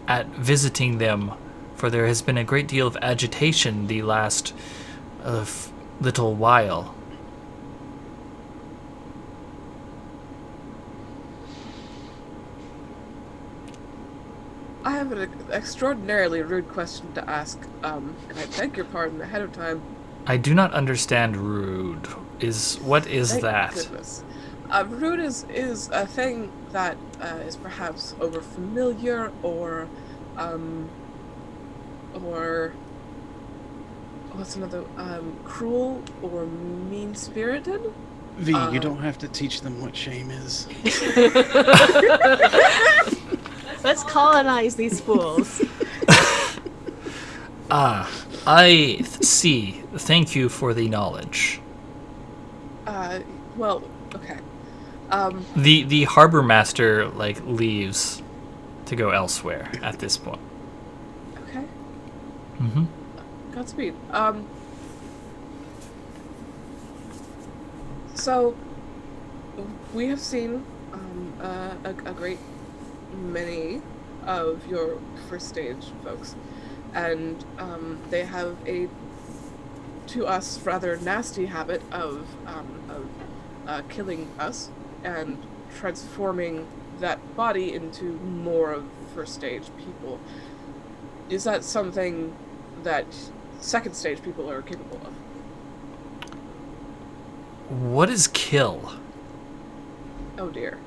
at visiting them, for there has been a great deal of agitation the last little while. I have an extraordinarily rude question to ask, and I beg your pardon ahead of time. I do not understand rude. What is Thank that? goodness. Rude is a thing that is perhaps overfamiliar or what's another, cruel or mean-spirited? V, you don't have to teach them what shame is. Let's colonize these fools. I see. Thank you for the knowledge. Well, okay. The harbor master leaves to go elsewhere at this point. Okay. Mm-hmm. Godspeed. So we have seen a great many of your first stage folks, and they have a, to us, rather nasty habit of killing us and transforming that body into more of first stage people. Is that something that second stage people are capable of? What is kill? Oh dear.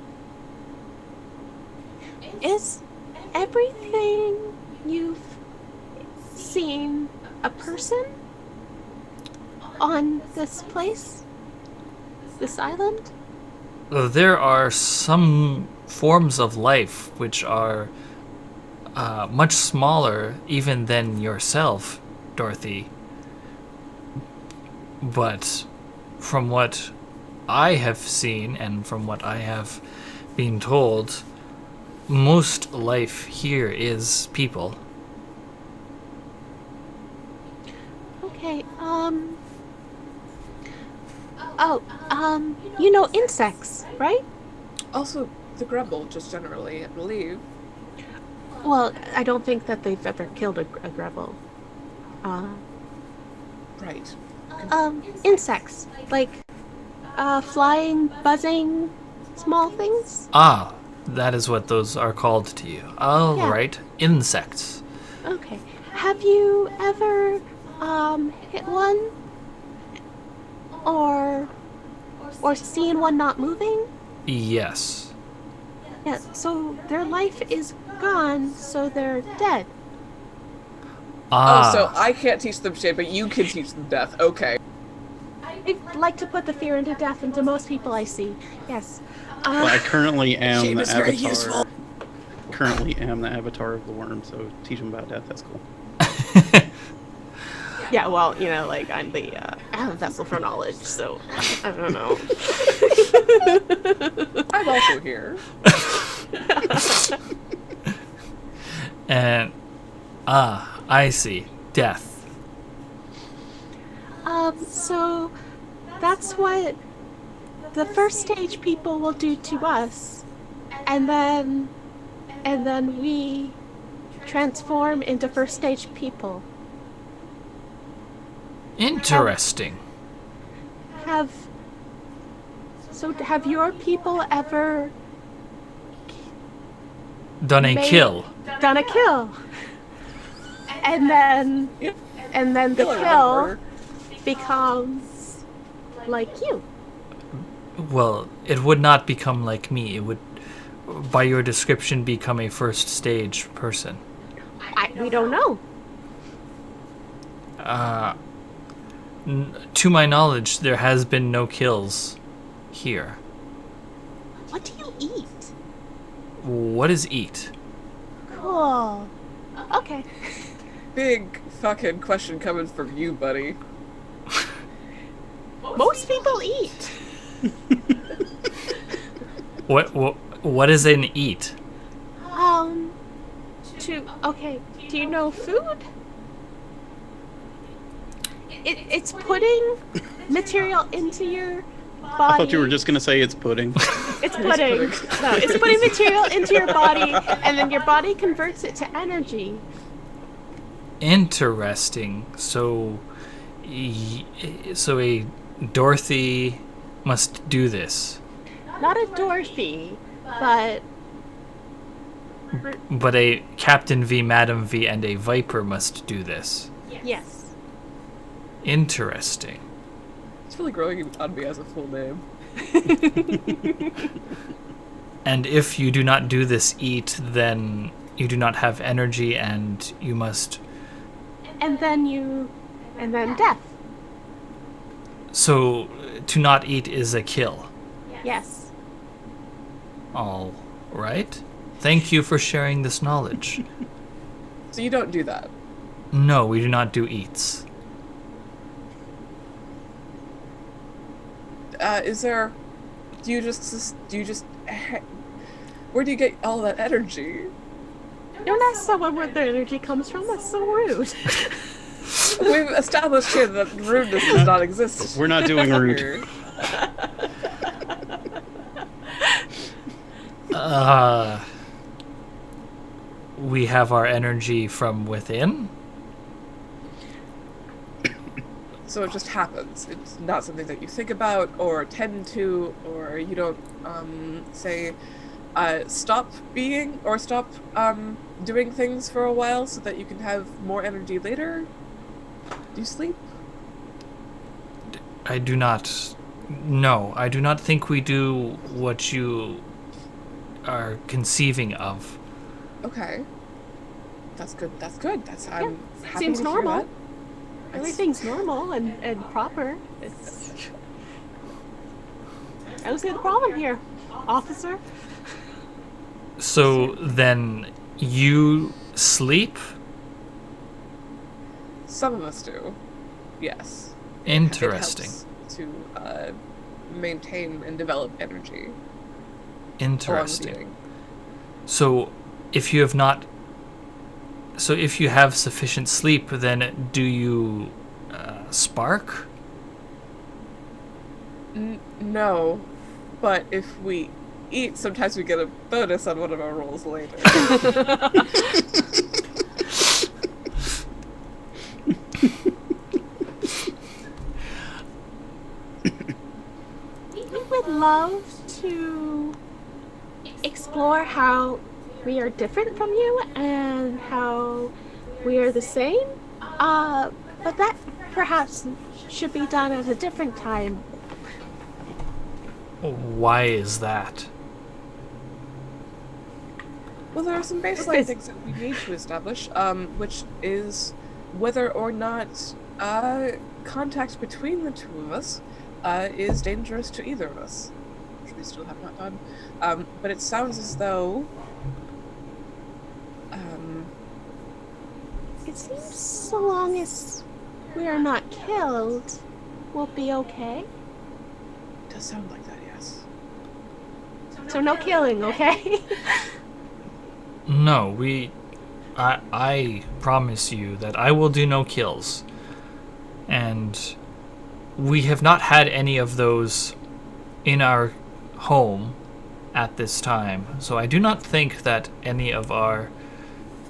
Is everything you've seen a person on this place? This island? There are some forms of life which are much smaller even than yourself, Dorothy. But from what I have seen and from what I have been told, most life here is people. Okay, you know insects, right? Also, the grubble, just generally, I believe. Well, I don't think that they've ever killed a grubble. Right. Insects. Like, flying, buzzing, small things? Ah, that is what those are called to you. All Yeah. right, insects. Okay. Have you ever, hit one? Or seeing one not moving? Yes. Yeah, so their life is gone, so they're dead. Ah. Oh, so I can't teach them shit, but you can teach them death. Okay. I like to put the fear into death into most people I see. Yes. Well, I currently am Shame the is very avatar. useful. Currently am the avatar of the worm, so teach them about death. That's cool. Yeah, well, you know, like, I'm the vessel for knowledge, so I don't know. I'm also here. And I see. Death. So that's what the first stage people will do to us, and then we transform into first stage people. Interesting. Have your people ever Done a made- kill. done a kill? And then the kill becomes like you. Well, it would not become like me. It would, by your description, become a first stage person. We don't know. To my knowledge, there has been no kills here. What do you eat? What is eat? Cool. Okay. Big fucking question coming from you, buddy. Most people eat. What is an eat? Okay, do you know food? It's putting material into your body. I thought you were just gonna say it's pudding. It's putting. No, it's putting material into your body, and then your body converts it to energy. Interesting. So a Dorothy must do this, Not a Dorothy, but but a Captain V, Madam V, and a Viper must do this. yes. Interesting. It's really growing on me as a full name. And if you do not do this eat, then you do not have energy, and you must. And then death. So to not eat is a kill. Yes. All right. Thank you for sharing this knowledge. So you don't do that. No, we do not do eats. Do you just, where do you get all that energy? Don't ask someone where their energy comes from. That's so rude. We've established here that rudeness does not exist. We're not doing rude. here. We have our energy from within. So it just happens. It's not something that you think about or tend to, or you don't say, stop being or stop doing things for a while so that you can have more energy later. Do you sleep? I do not. No, I do not think we do what you are conceiving of. Okay. That's good. That's good. I'm happy Seems to hear normal. that. Everything's normal and proper. It's. I don't see the problem here, officer. So then you sleep? Some of us do. Yes. Interesting. It helps to maintain and develop energy. Interesting. Along with eating. So if you have sufficient sleep, then do you spark? No, but if we eat, sometimes we get a bonus on one of our rolls later. We would love to explore how we are different from you and how we are the same. But perhaps should be done at a different time. Why is that? Well, there are some baseline things that we need to establish, which is whether or not contact between the two of us is dangerous to either of us, which we still have not done. But it sounds as though It seems so long as we are not killed, we'll be okay. it does sound like that, yes. So no killing, okay? No, I promise you that I will do no kills. And we have not had any of those in our home at this time. So I do not think that any of our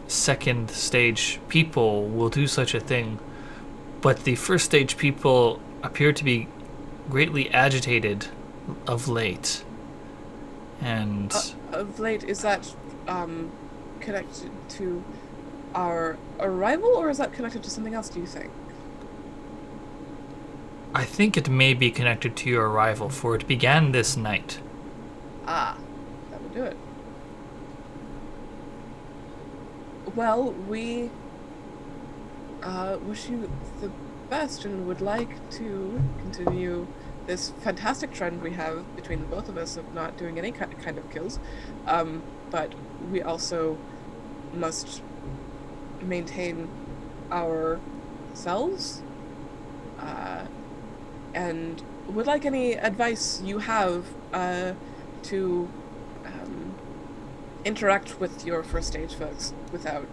second stage people will do such a thing. But the first stage people appear to be greatly agitated of late. And Of late, is that connected to our arrival, or is that connected to something else, do you think? I think it may be connected to your arrival, for it began this night. Ah, that would do it. Well, we wish you the best and would like to continue this fantastic trend we have between the both of us of not doing any kind of kills. But we also must maintain ourselves. And would like any advice you have to interact with your first stage folks without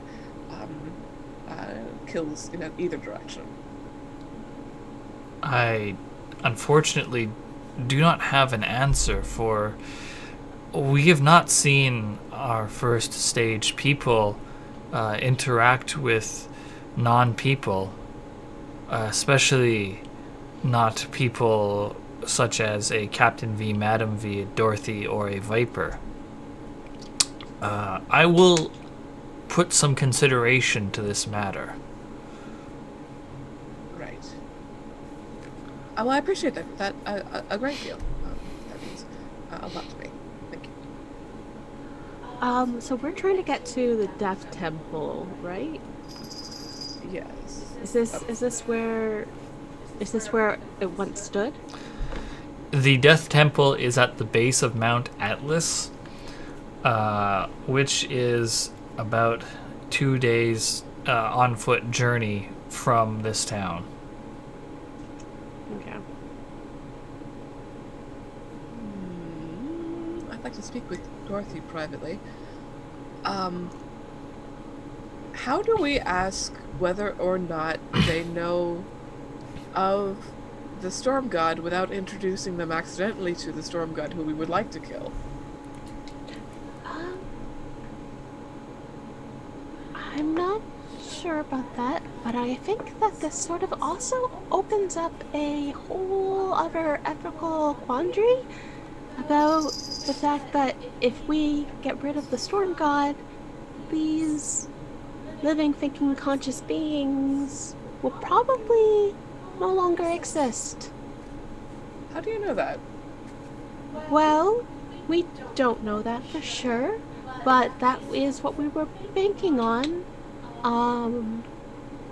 kills in either direction. I unfortunately do not have an answer, for we have not seen our first stage people interact with non-people, especially not people such as a Captain V, Madam V, a Dorothy, or a Viper. I will put some consideration to this matter. Right. Well, I appreciate that a great deal. That means a lot to me. Thank you. So we're trying to get to the Death Temple, right? Yes. Is this where it once stood? The Death Temple is at the base of Mount Atlas, which is about 2 days on foot journey from this town. Okay. I'd like to speak with Dorothy privately. How do we ask whether or not they know of the Storm God without introducing them accidentally to the Storm God who we would like to kill? I'm not sure about that, but I think that this sort of also opens up a whole other ethical quandary about the fact that if we get rid of the Storm God, these living, thinking, conscious beings will probably no longer exist. How do you know that? Well, we don't know that for sure, but that is what we were banking on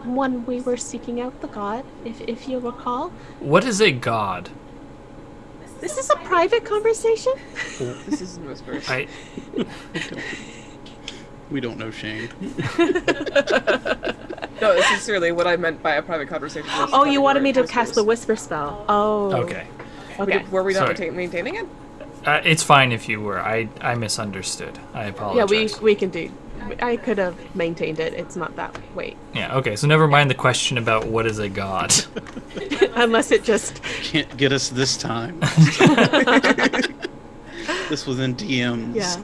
when we were seeking out the god, if you recall. What is a god? This is a private conversation. This isn't whispers. We don't know Shane. No, sincerely, what I meant by a private conversation was... Oh, you wanted me to cast the whisper spell. Oh. Okay. Okay. Were we not Sorry. maintaining it? It's fine if you were. I misunderstood. I Yeah, apologize. we can do. I could have maintained it. It's not that. Wait. Yeah, okay, so never mind the question about what is a god. Unless it just. Can't get us this time. This was in DMs. Yeah.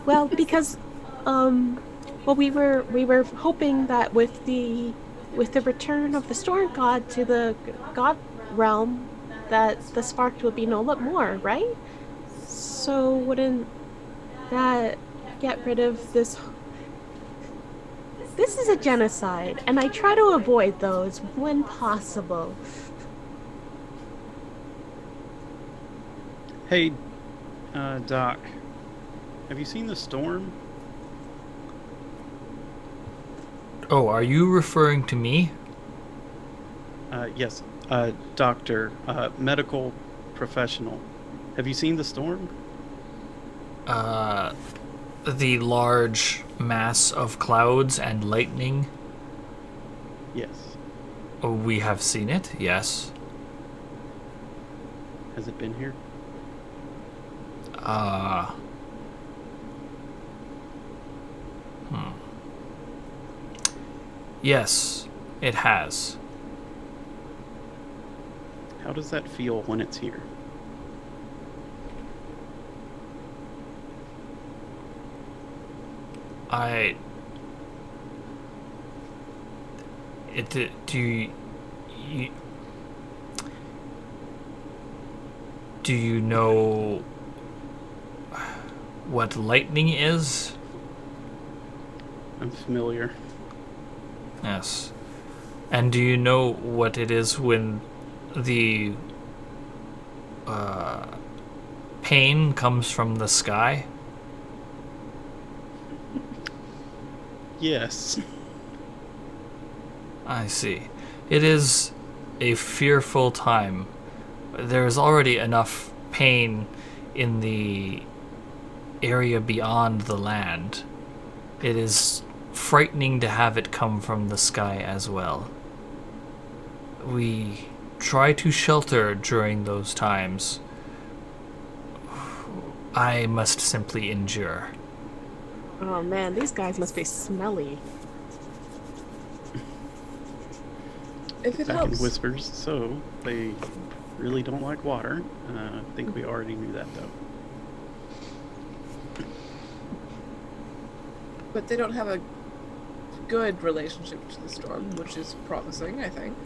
Well, because we were hoping that with the return of the Storm God to the God realm, that the spark will be no more, right? So wouldn't that get rid of This is a genocide, and I try to avoid those when possible. Hey, Doc, have you seen the storm? Oh, are you referring to me? Yes, doctor, medical professional. Have you seen the storm? The large mass of clouds and lightning? Yes. Oh, we have seen it, yes. Has it been here? Yes, it has. How does that feel when it's here? Do you know what lightning is? I'm familiar. Yes. And do you know what it is when the pain comes from the sky? Yes. I see. It is a fearful time. There is already enough pain in the area beyond the land. It is frightening to have it come from the sky as well. We try to shelter during those times. I must simply endure. Oh man, these guys must be smelly. If it Back helps, in whispers, so they really don't like water. I think we already knew that, though. but they don't have a good relationship to the storm, which is promising, I think.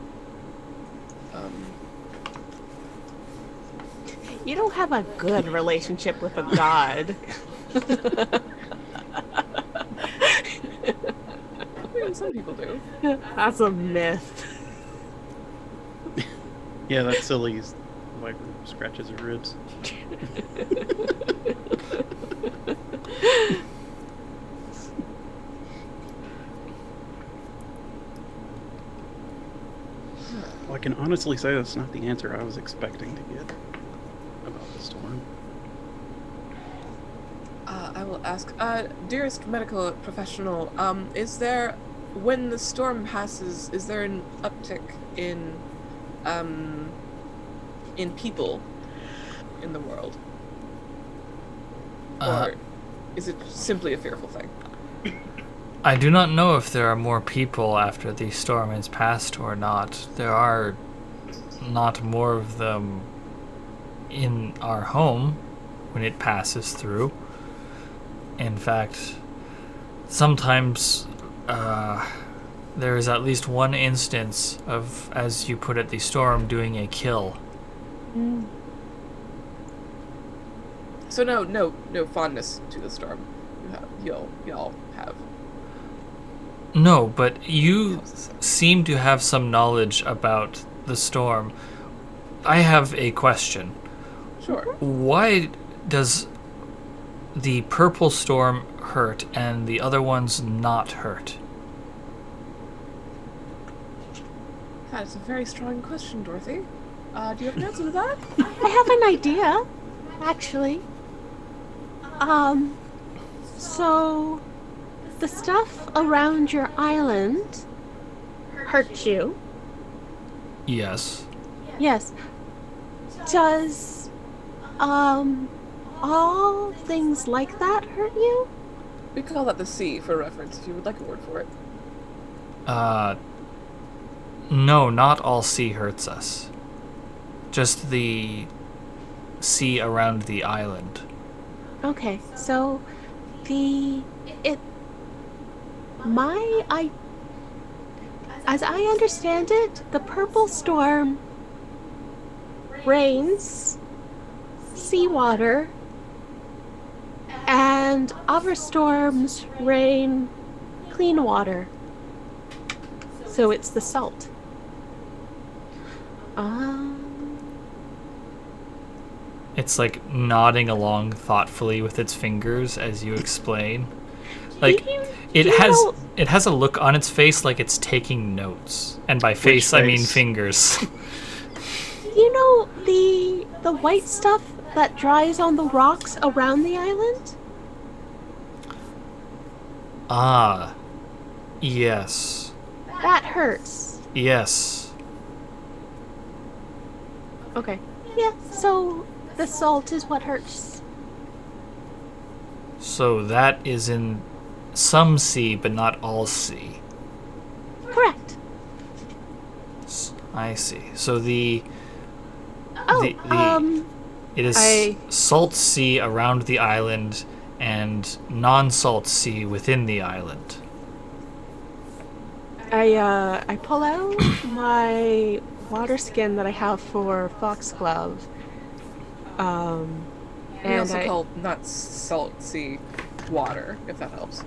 You don't have a good relationship with a god. I mean, some people do. That's a myth. Yeah, that's silly. Viper scratches her ribs. Well, I can honestly say that's not the answer I was expecting to get about the storm. I will ask, dearest medical professional, is there, when the storm passes, is there an uptick in people in the world? Or is it simply a fearful thing? I do not know if there are more people after the storm has passed or not. There are not more of them in our home when it passes through. In fact, sometimes there is at least one instance of, as you put it, the storm doing a kill. Mm. So no fondness to the storm. Y'all have. No, but you seem to have some knowledge about the storm. I have a question. Sure. Why does the purple storm hurt and the other ones not hurt? That's a very strong question, Dorothy. Do you have an answer to that? I have an idea, actually. So the stuff around your island hurt you. Yes. Yes. Does all things like that hurt you? We call that the sea for reference, if you would like a word for it. No, not all sea hurts us. Just the sea around the island. Okay, so as I understand it, the purple storm rains seawater, and other storms rain clean water. So it's the salt. Um, It's like nodding along thoughtfully with its fingers as you explain. Like it you has know- it has a look on its face like it's taking notes. And by face I mean face? fingers. you know the white stuff that dries on the rocks around the island? Ah. Yes. That hurts. Yes. Okay. Yeah, so the salt is what hurts. So that is in some sea but not all sea. Correct. I see. So the Oh, the- it is I- salt sea around the island and non-salt sea within the island. I pull out my water skin that I have for Foxglove. We And also I, call not salt sea water, if that helps.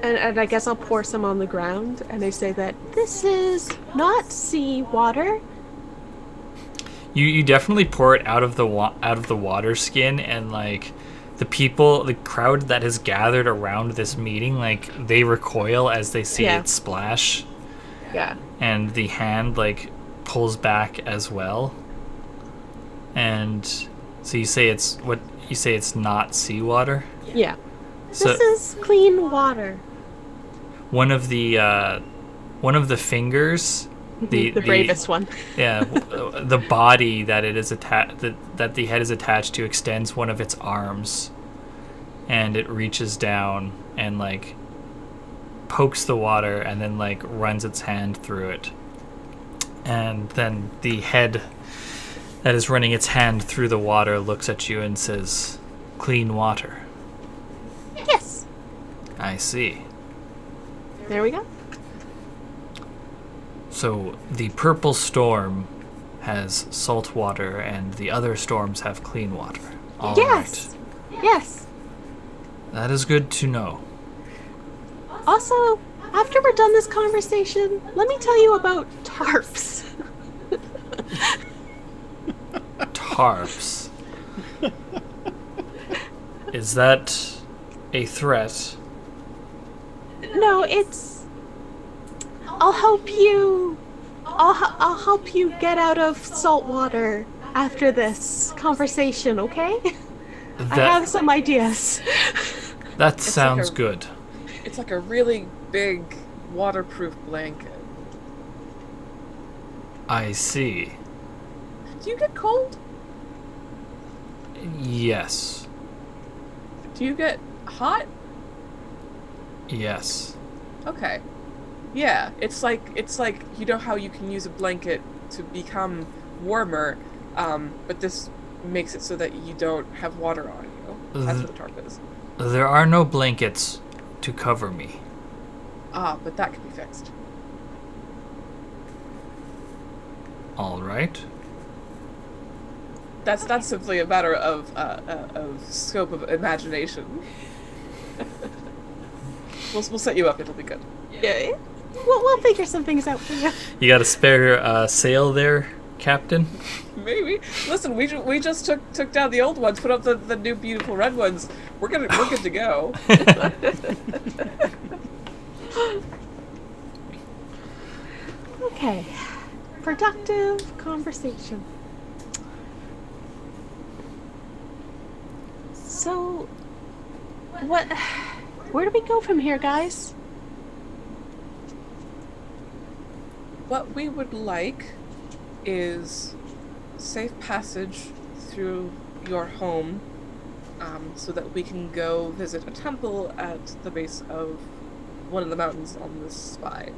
and I guess I'll pour some on the ground, and I say that this is not sea water. You definitely pour it out of the water skin, and like the crowd that has gathered around this meeting, like they recoil as they see Yeah. it splash, Yeah. and the hand like pulls back as well. And so you say it's not seawater. Yeah. So This is clean water. one of the fingers, the bravest one. Yeah, the body that it is that the head is attached to extends one of its arms, and it reaches down and like pokes the water and then like runs its hand through it, and then the head that is running its hand through the water looks at you and says, "Clean water." Yes. I see. There we go. So the purple storm has salt water, and the other storms have clean water. All Yes. Yes. right. That is good to know. Also, after we're done this conversation, let me tell you about tarps. Tarps. Is that a threat? No, it's. I'll help you. I'll help you get out of salt water after this conversation, okay? I have some ideas. That sounds a- good. It's like a really big waterproof blanket. I see. Do you get cold? Yes. Do you get hot? Yes. Okay. Yeah, it's like you know how you can use a blanket to become warmer, but this makes it so that you don't have water on you. That's what a tarp is. There are no blankets to cover me. But that can be fixed. All right. That's simply a matter of scope of imagination. We'll set you up. It'll be good. Yeah. We'll figure some things out for you. You got a spare sail there, Captain? Maybe. Listen, we just took down the old ones, put up the new beautiful red ones. We're good to go. Okay. Productive conversation. So, where do we go from here, guys? What we would like is safe passage through your home, so that we can go visit a temple at the base of one of the mountains on this spine.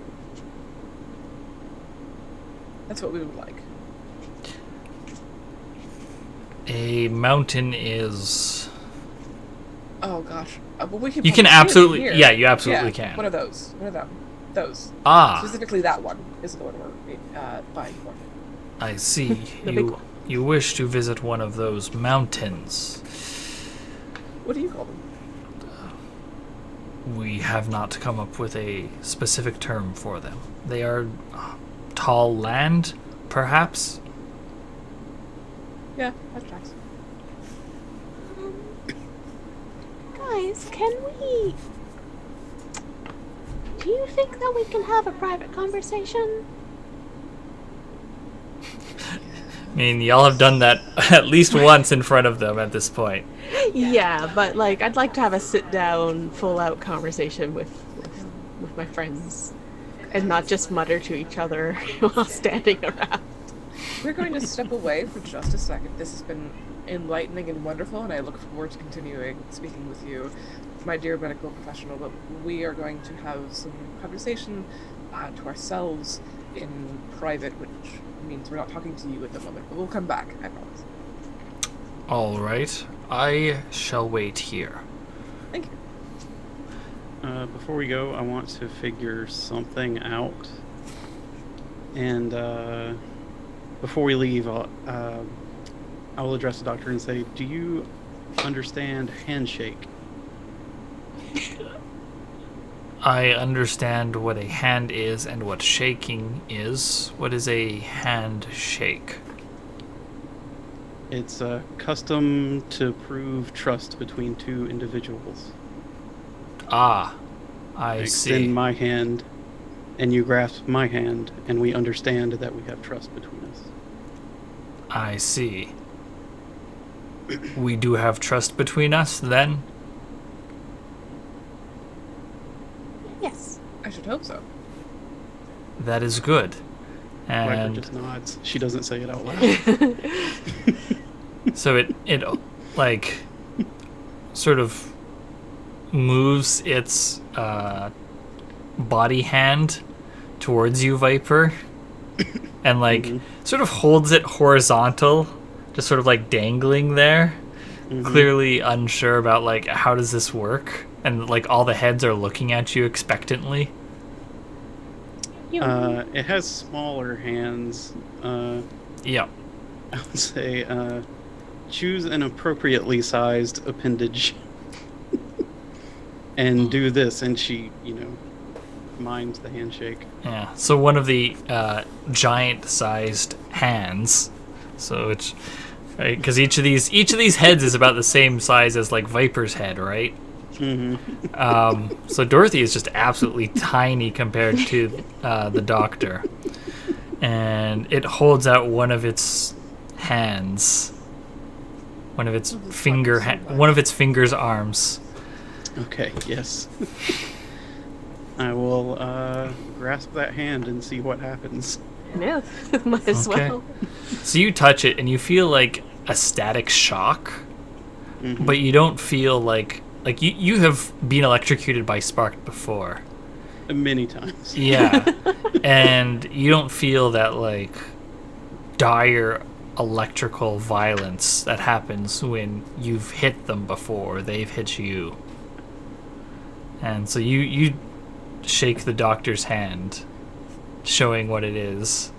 That's what we would like. A mountain is... Oh gosh. Well, we can You can probably see it absolutely... here. Yeah, you absolutely Yeah, can. One of those. One of them. Those. Ah, Specifically that one is the one we're buying for. I see. The big one. You wish to visit one of those mountains. What do you call them? we have not come up with a specific term for them. They are tall land, perhaps? Yeah, that tracks. Guys, can we... Do you think that we can have a private conversation? I mean, y'all have done that at least once in front of them at this point. Yeah, but like, I'd like to have a sit-down, full-out conversation with my friends, and not just mutter to each other while standing around. We're going to step away for just a second. This has been enlightening and wonderful, and I look forward to continuing speaking with you, my dear medical professional. But we are going to have some conversation to ourselves in private, which means we're not talking to you at the moment, but we'll come back, I promise. All right. I shall wait here. Thank you. Before we go, I want to figure something out. And before we leave, I will address the doctor and say, do you understand handshake? I understand what a hand is and what shaking is. What is a handshake? It's a custom to prove trust between two individuals. Ah, I extend see. my hand, and you grasp my hand, and we understand that we have trust between us. I see. We do have trust between us, then? Yes. I should hope so. That is good. Viper And just nods. She doesn't say it out loud. so it like sort of moves its body hand towards you, Viper, and like sort of holds it horizontal, just sort of like dangling there, clearly unsure about like how does this work, and like all the heads are looking at you expectantly. It has smaller hands. Yeah. I would say choose an appropriately sized appendage and do this, and she, mimes the handshake. Yeah. So one of the giant-sized hands. So it's right because each of these heads is about the same size as like Viper's head, right? So Dorothy is just absolutely tiny compared to the doctor, and it holds out one of its hands, one of its fingers' arms. Okay, yes. I will grasp that hand and see what happens. Yeah, might as well. So you touch it and you feel like a static shock, but you don't feel like you have been electrocuted by spark before. Many times. Yeah. And you don't feel that like dire electrical violence that happens when you've hit them before or they've hit you. And so you shake the doctor's hand, showing what it is,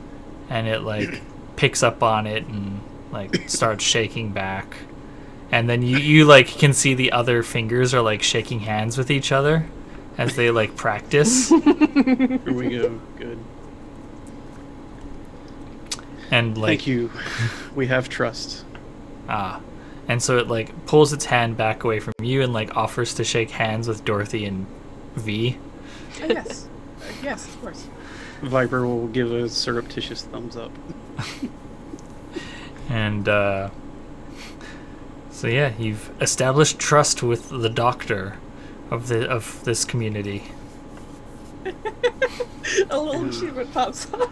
and it like picks up on it and like starts shaking back. And then you like can see the other fingers are like shaking hands with each other as they like practice. Here we go. Good. And like Thank you. We have trust. and so it like pulls its hand back away from you and like offers to shake hands with Dorothy and V. Yes. Yes, of course. Viper will give a surreptitious thumbs up. And so yeah, you've established trust with the doctor of this community. A little achievement pops up.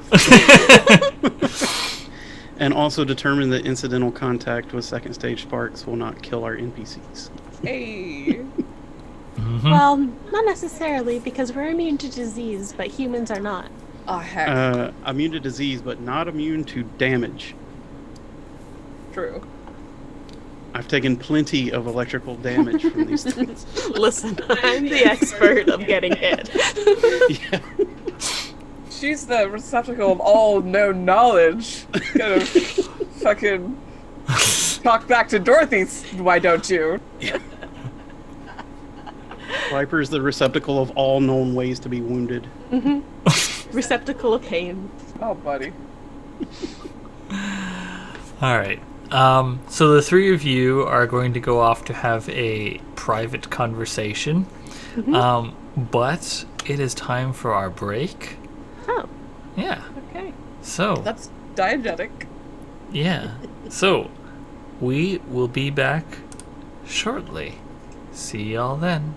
And also determine that incidental contact with second stage sparks will not kill our NPCs. Hey. Well, not necessarily, because we're immune to disease, but humans are not. Oh, heck. Immune to disease, but not immune to damage. True. I've taken plenty of electrical damage from these things. Listen, I'm the expert of getting hit. Yeah. She's the receptacle of all known knowledge. Kind of fucking talk back to Dorothy, why don't you? Viper is the receptacle of all known ways to be wounded. Receptacle of pain. Oh, buddy. All right. So the three of you are going to go off to have a private conversation. But it is time for our break. Oh, Yeah. okay. So, That's diegetic. yeah. So, we will be back shortly. See y'all then.